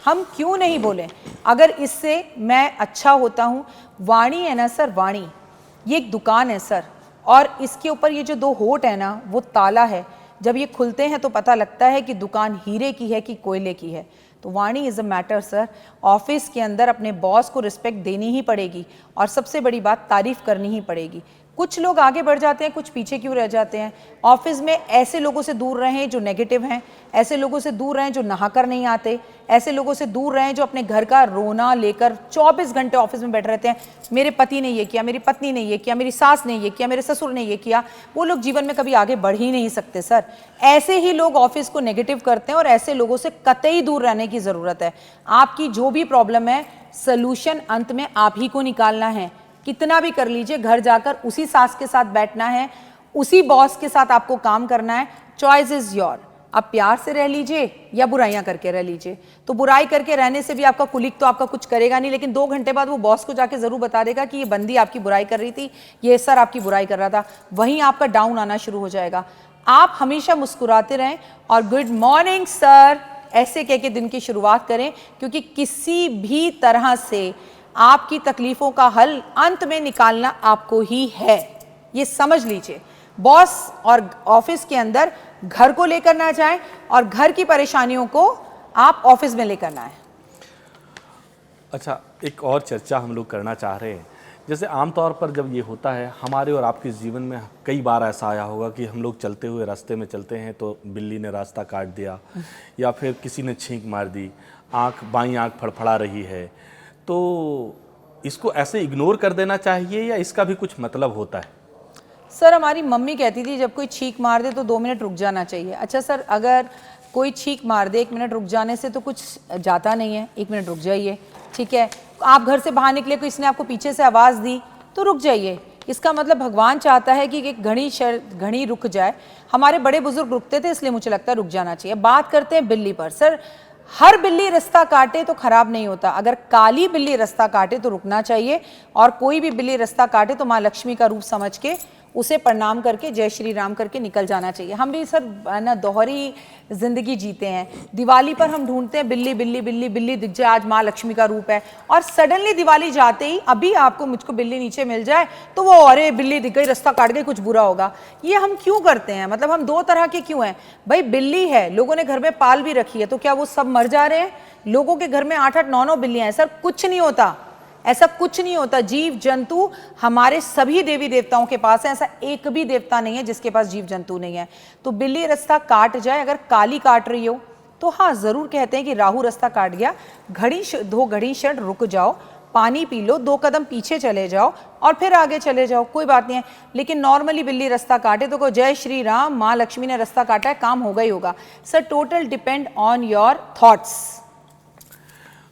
हम क्यों नहीं बोलें? अगर इससे मैं अच्छा होता हूँ, वाणी है ना सर, वाणी ये एक दुकान है सर, और इसके ऊपर ये जो 2 होठ है ना वो ताला है। जब ये खुलते हैं तो पता लगता है कि दुकान हीरे की है कि कोयले की है। तो वाणी is a matter sir. Office के अंदर अपने बॉस को रिस्पेक्ट देनी ही पड़ेगी, और सबसे बड़ी बात तारीफ़ करनी ही पड़ेगी। कुछ लोग आगे बढ़ जाते हैं, कुछ पीछे क्यों रह जाते हैं? ऑफिस में ऐसे लोगों से दूर रहें जो नेगेटिव हैं, ऐसे लोगों से दूर रहें जो नहाकर नहीं आते, ऐसे लोगों से दूर रहें जो अपने घर का रोना लेकर 24 घंटे ऑफिस में बैठे रहते हैं। मेरे पति ने ये किया, मेरी पत्नी ने ये किया, मेरी सास ने ये किया, मेरे ससुर ने ये किया। वो लोग जीवन में कभी आगे बढ़ ही नहीं सकते सर। ऐसे ही लोग ऑफिस को नेगेटिव करते हैं और ऐसे लोगों से कतई दूर रहने की ज़रूरत है। आपकी जो भी प्रॉब्लम है, सोल्यूशन अंत में आप ही को निकालना है। कितना भी कर लीजिए, घर जाकर उसी सास के साथ बैठना है, उसी बॉस के साथ आपको काम करना है। Choice is your. आप प्यार से रह लीजिए या बुराइयां करके रह लीजिए। तो बुराई करके रहने से भी आपका कुलीग तो आपका कुछ करेगा नहीं, लेकिन 2 घंटे बाद वो बॉस को जाके जरूर बता देगा कि ये बंदी आपकी बुराई कर रही थी, ये सर आपकी बुराई कर रहा था। वहीं आपका डाउन आना शुरू हो जाएगा। आप हमेशा मुस्कुराते रहें और गुड मॉर्निंग सर ऐसे कह के दिन की शुरुआत करें, क्योंकि किसी भी तरह से आपकी तकलीफों का हल अंत में निकालना आपको ही है। ये समझ लीजिए। बॉस और ऑफिस के अंदर घर को लेकर ना जाएं और घर की परेशानियों को आप ऑफिस में लेकर ना आए। अच्छा, एक और चर्चा हम लोग करना चाह रहे हैं। जैसे आमतौर पर जब ये होता है, हमारे और आपके जीवन में कई बार ऐसा आया होगा कि हम लोग चलते हुए रास्ते में चलते हैं तो बिल्ली ने रास्ता काट दिया, या फिर किसी ने छींक मार दी, बाईं आँख फड़फड़ा रही है, तो इसको ऐसे इग्नोर कर देना चाहिए या इसका भी कुछ मतलब होता है? सर हमारी मम्मी कहती थी जब कोई छींक मार दे तो 2 मिनट रुक जाना चाहिए। अच्छा सर, अगर कोई छींक मार दे 1 मिनट रुक जाने से तो कुछ जाता नहीं है, 1 मिनट रुक जाइए, ठीक है। आप घर से बाहर निकले, किसी ने आपको पीछे से आवाज़ दी तो रुक जाइए। इसका मतलब भगवान चाहता है कि एक घड़ी रुक जाए। हमारे बड़े बुजुर्ग रुकते थे, इसलिए मुझे लगता है रुक जाना चाहिए। बात करते हैं बिल्ली पर। सर हर बिल्ली रास्ता काटे तो खराब नहीं होता। अगर काली बिल्ली रास्ता काटे तो रुकना चाहिए, और कोई भी बिल्ली रास्ता काटे तो माँ लक्ष्मी का रूप समझ के उसे प्रणाम करके जय श्री राम करके निकल जाना चाहिए। हम भी सर ना दोहरी जिंदगी जीते हैं। दिवाली पर हम ढूंढते हैं बिल्ली बिल्ली बिल्ली बिल्ली दिख जाए, आज माँ लक्ष्मी का रूप है, और सडनली दिवाली जाते ही अभी आपको मुझको बिल्ली नीचे मिल जाए तो वो अरे बिल्ली दिख गई, रास्ता काट गई, कुछ बुरा होगा। ये हम क्यों करते हैं? मतलब हम 2 तरह के क्यों हैं? भाई बिल्ली है, लोगों ने घर में पाल भी रखी है, तो क्या वो सब मर जा रहे हैं? लोगों के घर में 8-8 9-9 बिल्लियां हैं। सर कुछ नहीं होता, ऐसा कुछ नहीं होता। जीव जंतु हमारे सभी देवी देवताओं के पास है, ऐसा एक भी देवता नहीं है जिसके पास जीव जंतु नहीं है। तो बिल्ली रास्ता काट जाए, अगर काली काट रही हो तो हाँ जरूर कहते हैं कि राहु रास्ता काट गया, 2 घड़ी क्षण रुक जाओ, पानी पी लो, 2 कदम पीछे चले जाओ और फिर आगे चले जाओ, कोई बात नहीं है। लेकिन नॉर्मली बिल्ली रास्ता काटे तो को जय श्री राम, माँ लक्ष्मी ने रास्ता काटा है, काम होगा ही होगा। Sir total depend on your thoughts.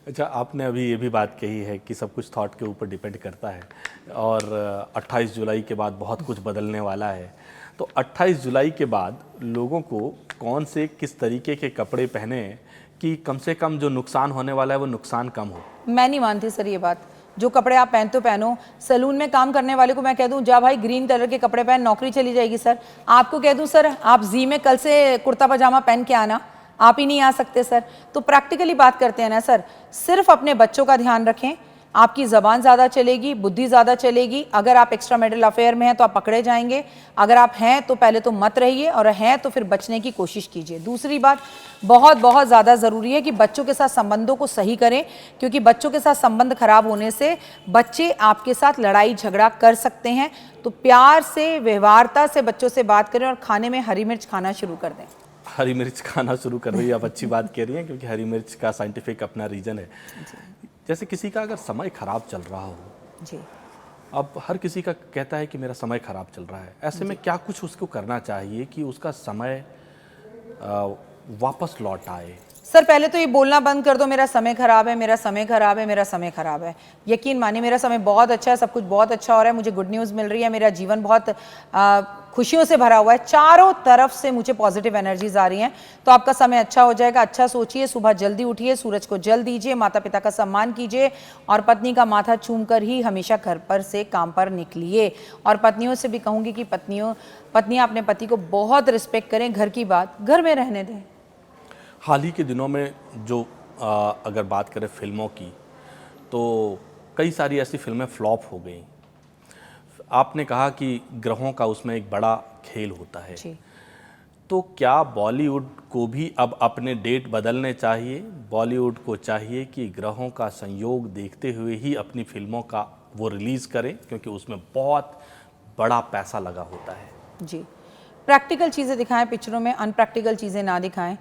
अच्छा, आपने अभी ये भी बात कही है कि सब कुछ थॉट के ऊपर डिपेंड करता है, और 28 जुलाई के बाद बहुत कुछ बदलने वाला है। तो 28 जुलाई के बाद लोगों को कौन से किस तरीके के कपड़े पहने कि कम से कम जो नुकसान होने वाला है वो नुकसान कम हो? मैं नहीं मानती सर ये बात। जो कपड़े आप पहनते हो पहनो। सैलून में काम करने वाले को मैं कह दूं जा भाई ग्रीन कलर के कपड़े पहन, नौकरी चली जाएगी। सर आपको कह दूं सर आप जी में कल से कुर्ता पजामा पहन के आना, आप ही नहीं आ सकते सर। तो प्रैक्टिकली बात करते हैं ना सर, सिर्फ अपने बच्चों का ध्यान रखें, आपकी ज़बान ज़्यादा चलेगी, बुद्धि ज़्यादा चलेगी। अगर आप एक्स्ट्रा मैरिटल अफेयर में हैं तो आप पकड़े जाएंगे, अगर आप हैं तो पहले तो मत रहिए, और हैं तो फिर बचने की कोशिश कीजिए। दूसरी बात बहुत बहुत ज़्यादा ज़रूरी है कि बच्चों के साथ संबंधों को सही करें, क्योंकि बच्चों के साथ संबंध खराब होने से बच्चे आपके साथ लड़ाई झगड़ा कर सकते हैं। तो प्यार से, व्यवहारता से बच्चों से बात करें और खाने में हरी मिर्च खाना शुरू कर दें। हरी मिर्च खाना शुरू कर रही है, आप अच्छी बात कह रही हैं, क्योंकि हरी मिर्च का साइंटिफिक अपना रीज़न है। जैसे किसी का अगर समय खराब चल रहा हो जी, अब हर किसी का कहता है कि मेरा समय खराब चल रहा है, ऐसे में क्या कुछ उसको करना चाहिए कि उसका समय वापस लौट आए? सर पहले तो ये बोलना बंद कर दो मेरा समय खराब है, मेरा समय खराब है, मेरा समय खराब है। यकीन मानिए मेरा समय बहुत अच्छा है, सब कुछ बहुत अच्छा हो रहा है, मुझे गुड न्यूज़ मिल रही है, मेरा जीवन बहुत खुशियों से भरा हुआ है, चारों तरफ से मुझे पॉजिटिव एनर्जीज आ रही हैं। तो आपका समय अच्छा हो जाएगा। अच्छा सोचिए, सुबह जल्दी उठिए, सूरज को जल दीजिए, माता पिता का सम्मान कीजिए, और पत्नी का माथा चूम कर ही हमेशा घर पर से काम पर निकलिए। और पत्नियों से भी कहूँगी कि पत्नियाँ अपने पति को बहुत रिस्पेक्ट करें, घर की बात घर में रहने दें। हाल ही के दिनों में जो अगर बात करें फिल्मों की, तो कई सारी ऐसी फिल्में फ्लॉप हो गई। आपने कहा कि ग्रहों का उसमें एक बड़ा खेल होता है जी। तो क्या बॉलीवुड को भी अब अपने डेट बदलने चाहिए? बॉलीवुड को चाहिए कि ग्रहों का संयोग देखते हुए ही अपनी फिल्मों का वो रिलीज़ करें, क्योंकि उसमें बहुत बड़ा पैसा लगा होता है। जी, प्रैक्टिकल चीज़ें दिखाएं पिक्चरों में, अनप्रैक्टिकल चीज़ें ना दिखाएं।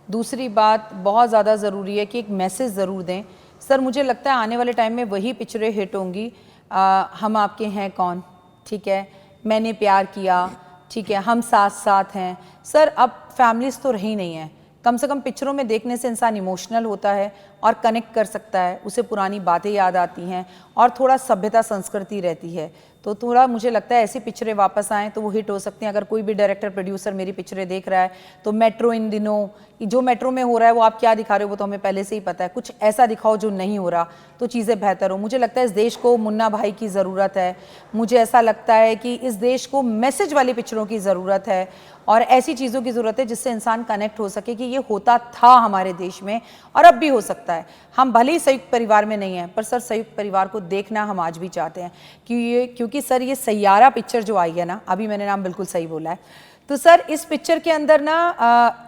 दूसरी बात बहुत ज़्यादा ज़रूरी है कि एक मैसेज ज़रूर दें। सर मुझे लगता है आने वाले टाइम में वही पिक्चरें हिट होंगी। हम आपके हैं कौन, ठीक है, मैंने प्यार किया, ठीक है, हम साथ साथ हैं। सर अब फैमिलीज तो रही नहीं हैं, कम से कम पिक्चरों में देखने से इंसान इमोशनल होता है और कनेक्ट कर सकता है, उसे पुरानी बातें याद आती हैं और थोड़ा सभ्यता संस्कृति रहती है। तो थोड़ा मुझे लगता है ऐसी पिक्चरें वापस आएँ तो वो हिट हो सकती हैं। अगर कोई भी डायरेक्टर प्रोड्यूसर मेरी पिक्चरें देख रहा है तो मेट्रो इन दिनों जो मेट्रो में हो रहा है वो आप क्या दिखा रहे हो वो तो हमें पहले से ही पता है, कुछ ऐसा दिखाओ जो नहीं हो रहा तो चीज़ें बेहतर हो। मुझे लगता है इस देश को मुन्ना भाई की ज़रूरत है, मुझे ऐसा लगता है कि इस देश को मैसेज वाली पिक्चरों की ज़रूरत है और ऐसी चीज़ों की ज़रूरत है जिससे इंसान कनेक्ट हो सके कि ये होता था हमारे देश में और अब भी हो सकता है। हम भले ही संयुक्त परिवार में नहीं हैं पर सर संयुक्त परिवार को देखना हम आज भी चाहते हैं क्योंकि सर ये सैयारा पिक्चर जो आई है ना, अभी मैंने नाम बिल्कुल सही बोला है, तो सर इस पिक्चर के अंदर ना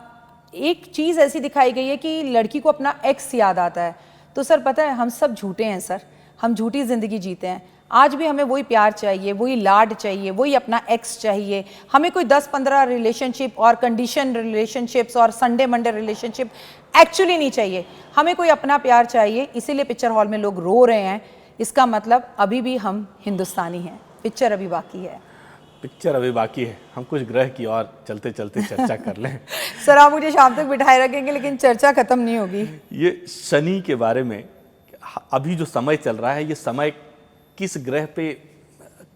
एक चीज़ ऐसी दिखाई गई है कि लड़की को अपना एक्स याद आता है। तो सर पता है हम सब झूठे हैं सर, हम झूठी ज़िंदगी जीते हैं। आज भी हमें वही प्यार चाहिए, वही लाड चाहिए, वही अपना एक्स चाहिए। हमें कोई 10-15 रिलेशनशिप और कंडीशन रिलेशनशिप्स और संडे मंडे रिलेशनशिप एक्चुअली नहीं चाहिए। हमें कोई अपना प्यार चाहिए, इसीलिए पिक्चर हॉल में लोग रो रहे हैं। इसका मतलब अभी भी हम हिंदुस्तानी हैं, पिक्चर अभी बाकी है। पिक्चर अभी बाकी है, हम कुछ ग्रह की और चलते चलते चर्चा कर लें। सर आप मुझे शाम तक बिठाए रखेंगे लेकिन चर्चा खत्म नहीं होगी। ये शनि के बारे में अभी जो समय चल रहा है, ये समय किस ग्रह पे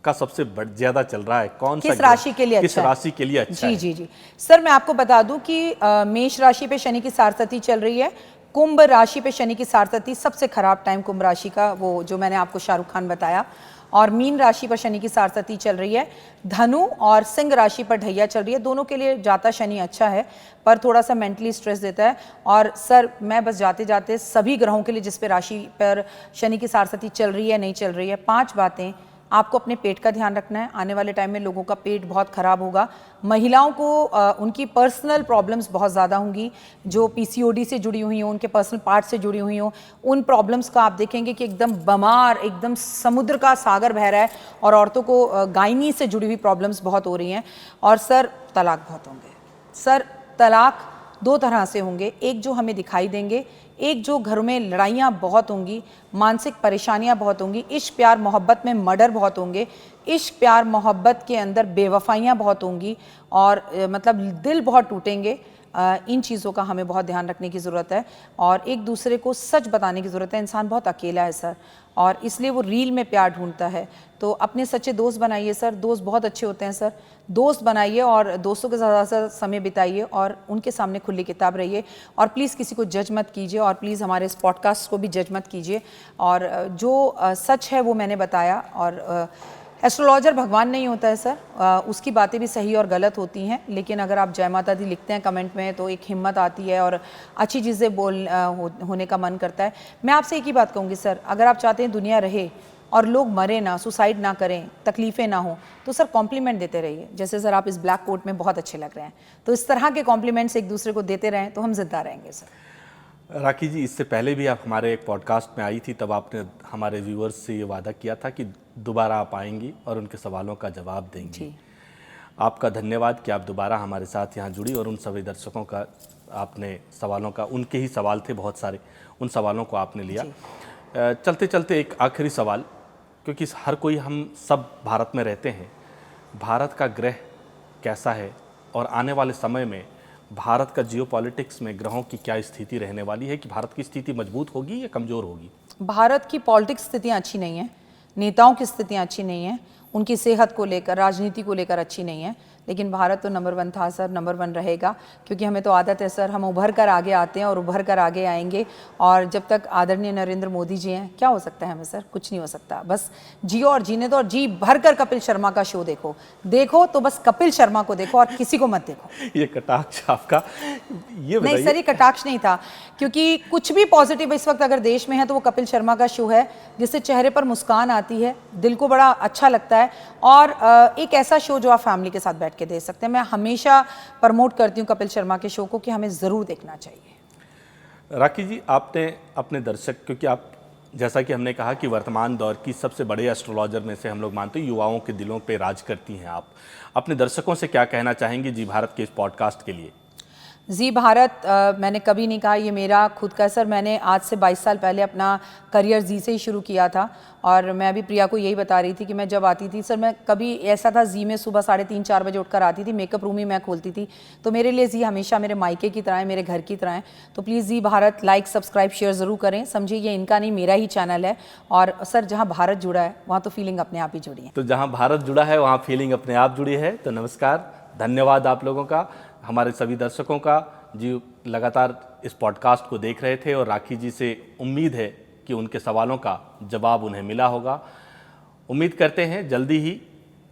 का सबसे ज्यादा चल रहा है, कौन सा किस राशि के लिए अच्छा किस राशि के लिए अच्छा है? जी जी जी सर मैं आपको बता दूं कि मेष राशि पे शनि की सारस्वती चल रही है। कुंभ राशि पे शनि की सारस्वती, सबसे खराब टाइम कुंभ राशि का, वो जो मैंने आपको शाहरुख खान बताया। और मीन राशि पर शनि की सारस्वती चल रही है। धनु और सिंह राशि पर ढैया चल रही है। दोनों के लिए जाता शनि अच्छा है पर थोड़ा सा मेंटली स्ट्रेस देता है। और सर मैं बस जाते जाते सभी ग्रहों के लिए जिस पे राशि पर शनि की सारस्वती चल रही है नहीं चल रही है, 5 बातें। आपको अपने पेट का ध्यान रखना है, आने वाले टाइम में लोगों का पेट बहुत खराब होगा। महिलाओं को उनकी पर्सनल प्रॉब्लम्स बहुत ज़्यादा होंगी, जो पीसीओडी से जुड़ी हुई हों, उनके पर्सनल पार्ट से जुड़ी हुई हों, उन प्रॉब्लम्स का आप देखेंगे कि एकदम बमार, एकदम समुद्र का सागर बह रहा है। और औरतों को गायनी से जुड़ी हुई प्रॉब्लम्स बहुत हो रही हैं। और सर तलाक बहुत होंगे। सर तलाक 2 तरह से होंगे, एक जो हमें दिखाई देंगे, एक जो घरों में लड़ाइयाँ बहुत होंगी, मानसिक परेशानियाँ बहुत होंगी, इश्क प्यार मोहब्बत में मर्डर बहुत होंगे, इश्क प्यार मोहब्बत के अंदर बेवफाइयाँ बहुत होंगी और मतलब दिल बहुत टूटेंगे। इन चीज़ों का हमें बहुत ध्यान रखने की ज़रूरत है और एक दूसरे को सच बताने की ज़रूरत है। इंसान बहुत अकेला है सर और इसलिए वो रील में प्यार ढूंढता है। तो अपने सच्चे दोस्त बनाइए सर, दोस्त बहुत अच्छे होते हैं सर, दोस्त बनाइए और दोस्तों के साथ समय बिताइए और उनके सामने खुली किताब रहिए। और प्लीज़ किसी को जज मत कीजिए और प्लीज़ हमारे इस पॉडकास्ट को भी जज मत कीजिए। और जो सच है वो मैंने बताया। और एस्ट्रोलॉजर भगवान नहीं होता है सर, उसकी बातें भी सही और गलत होती हैं, लेकिन अगर आप जय माता दी लिखते हैं कमेंट में तो एक हिम्मत आती है और अच्छी चीज़ें होने का मन करता है। मैं आपसे एक ही बात कहूँगी सर, अगर आप चाहते हैं दुनिया रहे और लोग मरे ना, सुसाइड ना करें, तकलीफ़ें ना हो, तो सर कॉम्प्लीमेंट देते रहिए। जैसे सर आप इस ब्लैक कोट में बहुत अच्छे लग रहे हैं, तो इस तरह के कॉम्प्लीमेंट्स एक दूसरे को देते रहें तो हम जिंदा रहेंगे सर। राखी जी, इससे पहले भी आप हमारे एक पॉडकास्ट में आई थी, तब आपने हमारे व्यूअर्स से ये वादा किया था कि दोबारा आप आएंगी और उनके सवालों का जवाब देंगी। आपका धन्यवाद कि आप दोबारा हमारे साथ यहाँ जुड़ी और उन सभी दर्शकों का आपने सवालों का, उनके ही सवाल थे बहुत सारे, उन सवालों को आपने लिया। चलते चलते एक आखिरी सवाल, क्योंकि हर कोई हम सब भारत में रहते हैं, भारत का ग्रह कैसा है और आने वाले समय में भारत का जियोपॉलिटिक्स में ग्रहों की क्या स्थिति रहने वाली है, कि भारत की स्थिति मजबूत होगी या कमज़ोर होगी? भारत की पॉलिटिक्स स्थितियाँ अच्छी नहीं हैं, नेताओं की स्थितियाँ अच्छी नहीं हैं, उनकी सेहत को लेकर, राजनीति को लेकर अच्छी नहीं है। लेकिन भारत तो नंबर 1 था सर, नंबर 1 रहेगा, क्योंकि हमें तो आदत है सर, हम उभर कर आगे आते हैं और उभर कर आगे आएंगे। और जब तक आदरणीय नरेंद्र मोदी जी हैं, क्या हो सकता है हमें सर? कुछ नहीं हो सकता। बस जियो और जीने दो और जी भर कर कपिल शर्मा का शो देखो तो बस कपिल शर्मा को देखो और किसी को मत देखो। ये कटाक्ष आपका, ये नहीं सर, ये कटाक्ष नहीं था, क्योंकि कुछ भी पॉजिटिव इस वक्त अगर देश में है तो वो कपिल शर्मा का शो है, जिससे चेहरे पर मुस्कान आती है, दिल को बड़ा अच्छा लगता है और एक ऐसा शो जो आप फैमिली के साथ बैठ के देख सकते हैं। मैं हमेशा प्रमोट करती हूँ कपिल शर्मा के शो को कि हमें ज़रूर देखना चाहिए। राखी जी, आपने अपने दर्शक, क्योंकि आप जैसा कि हमने कहा कि वर्तमान दौर की सबसे बड़े एस्ट्रोलॉजर में से हम लोग मानते हैं, युवाओं के दिलों पे राज करती हैं आप। अपने दर्शकों से क्या कहना चाहेंगे जी भारत के इस पॉडकास्ट के लिए? जी भारत, मैंने कभी नहीं कहा ये मेरा खुद का सर। मैंने आज से 22 साल पहले अपना करियर जी से ही शुरू किया था और मैं अभी प्रिया को यही बता रही थी कि मैं जब आती थी सर, मैं कभी ऐसा था जी में सुबह 3:30-4 बजे उठकर आती थी, मेकअप रूम ही मैं खोलती थी। तो मेरे लिए जी हमेशा मेरे मायके की तरह है, मेरे घर की तरह है। तो please ji Bharat like subscribe share ज़रूर करें। समझिए ये इनका नहीं, मेरा ही चैनल है। और सर जहाँ भारत जुड़ा है वहाँ तो फीलिंग अपने आप ही जुड़ी है। तो जहां भारत जुड़ा है वहां फीलिंग अपने आप जुड़ी है। तो नमस्कार, धन्यवाद आप लोगों का, हमारे सभी दर्शकों का जी लगातार इस पॉडकास्ट को देख रहे थे। और राखी जी से उम्मीद है कि उनके सवालों का जवाब उन्हें मिला होगा। उम्मीद करते हैं जल्दी ही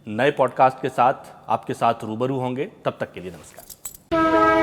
नए पॉडकास्ट के साथ आपके साथ रूबरू होंगे। तब तक के लिए नमस्कार।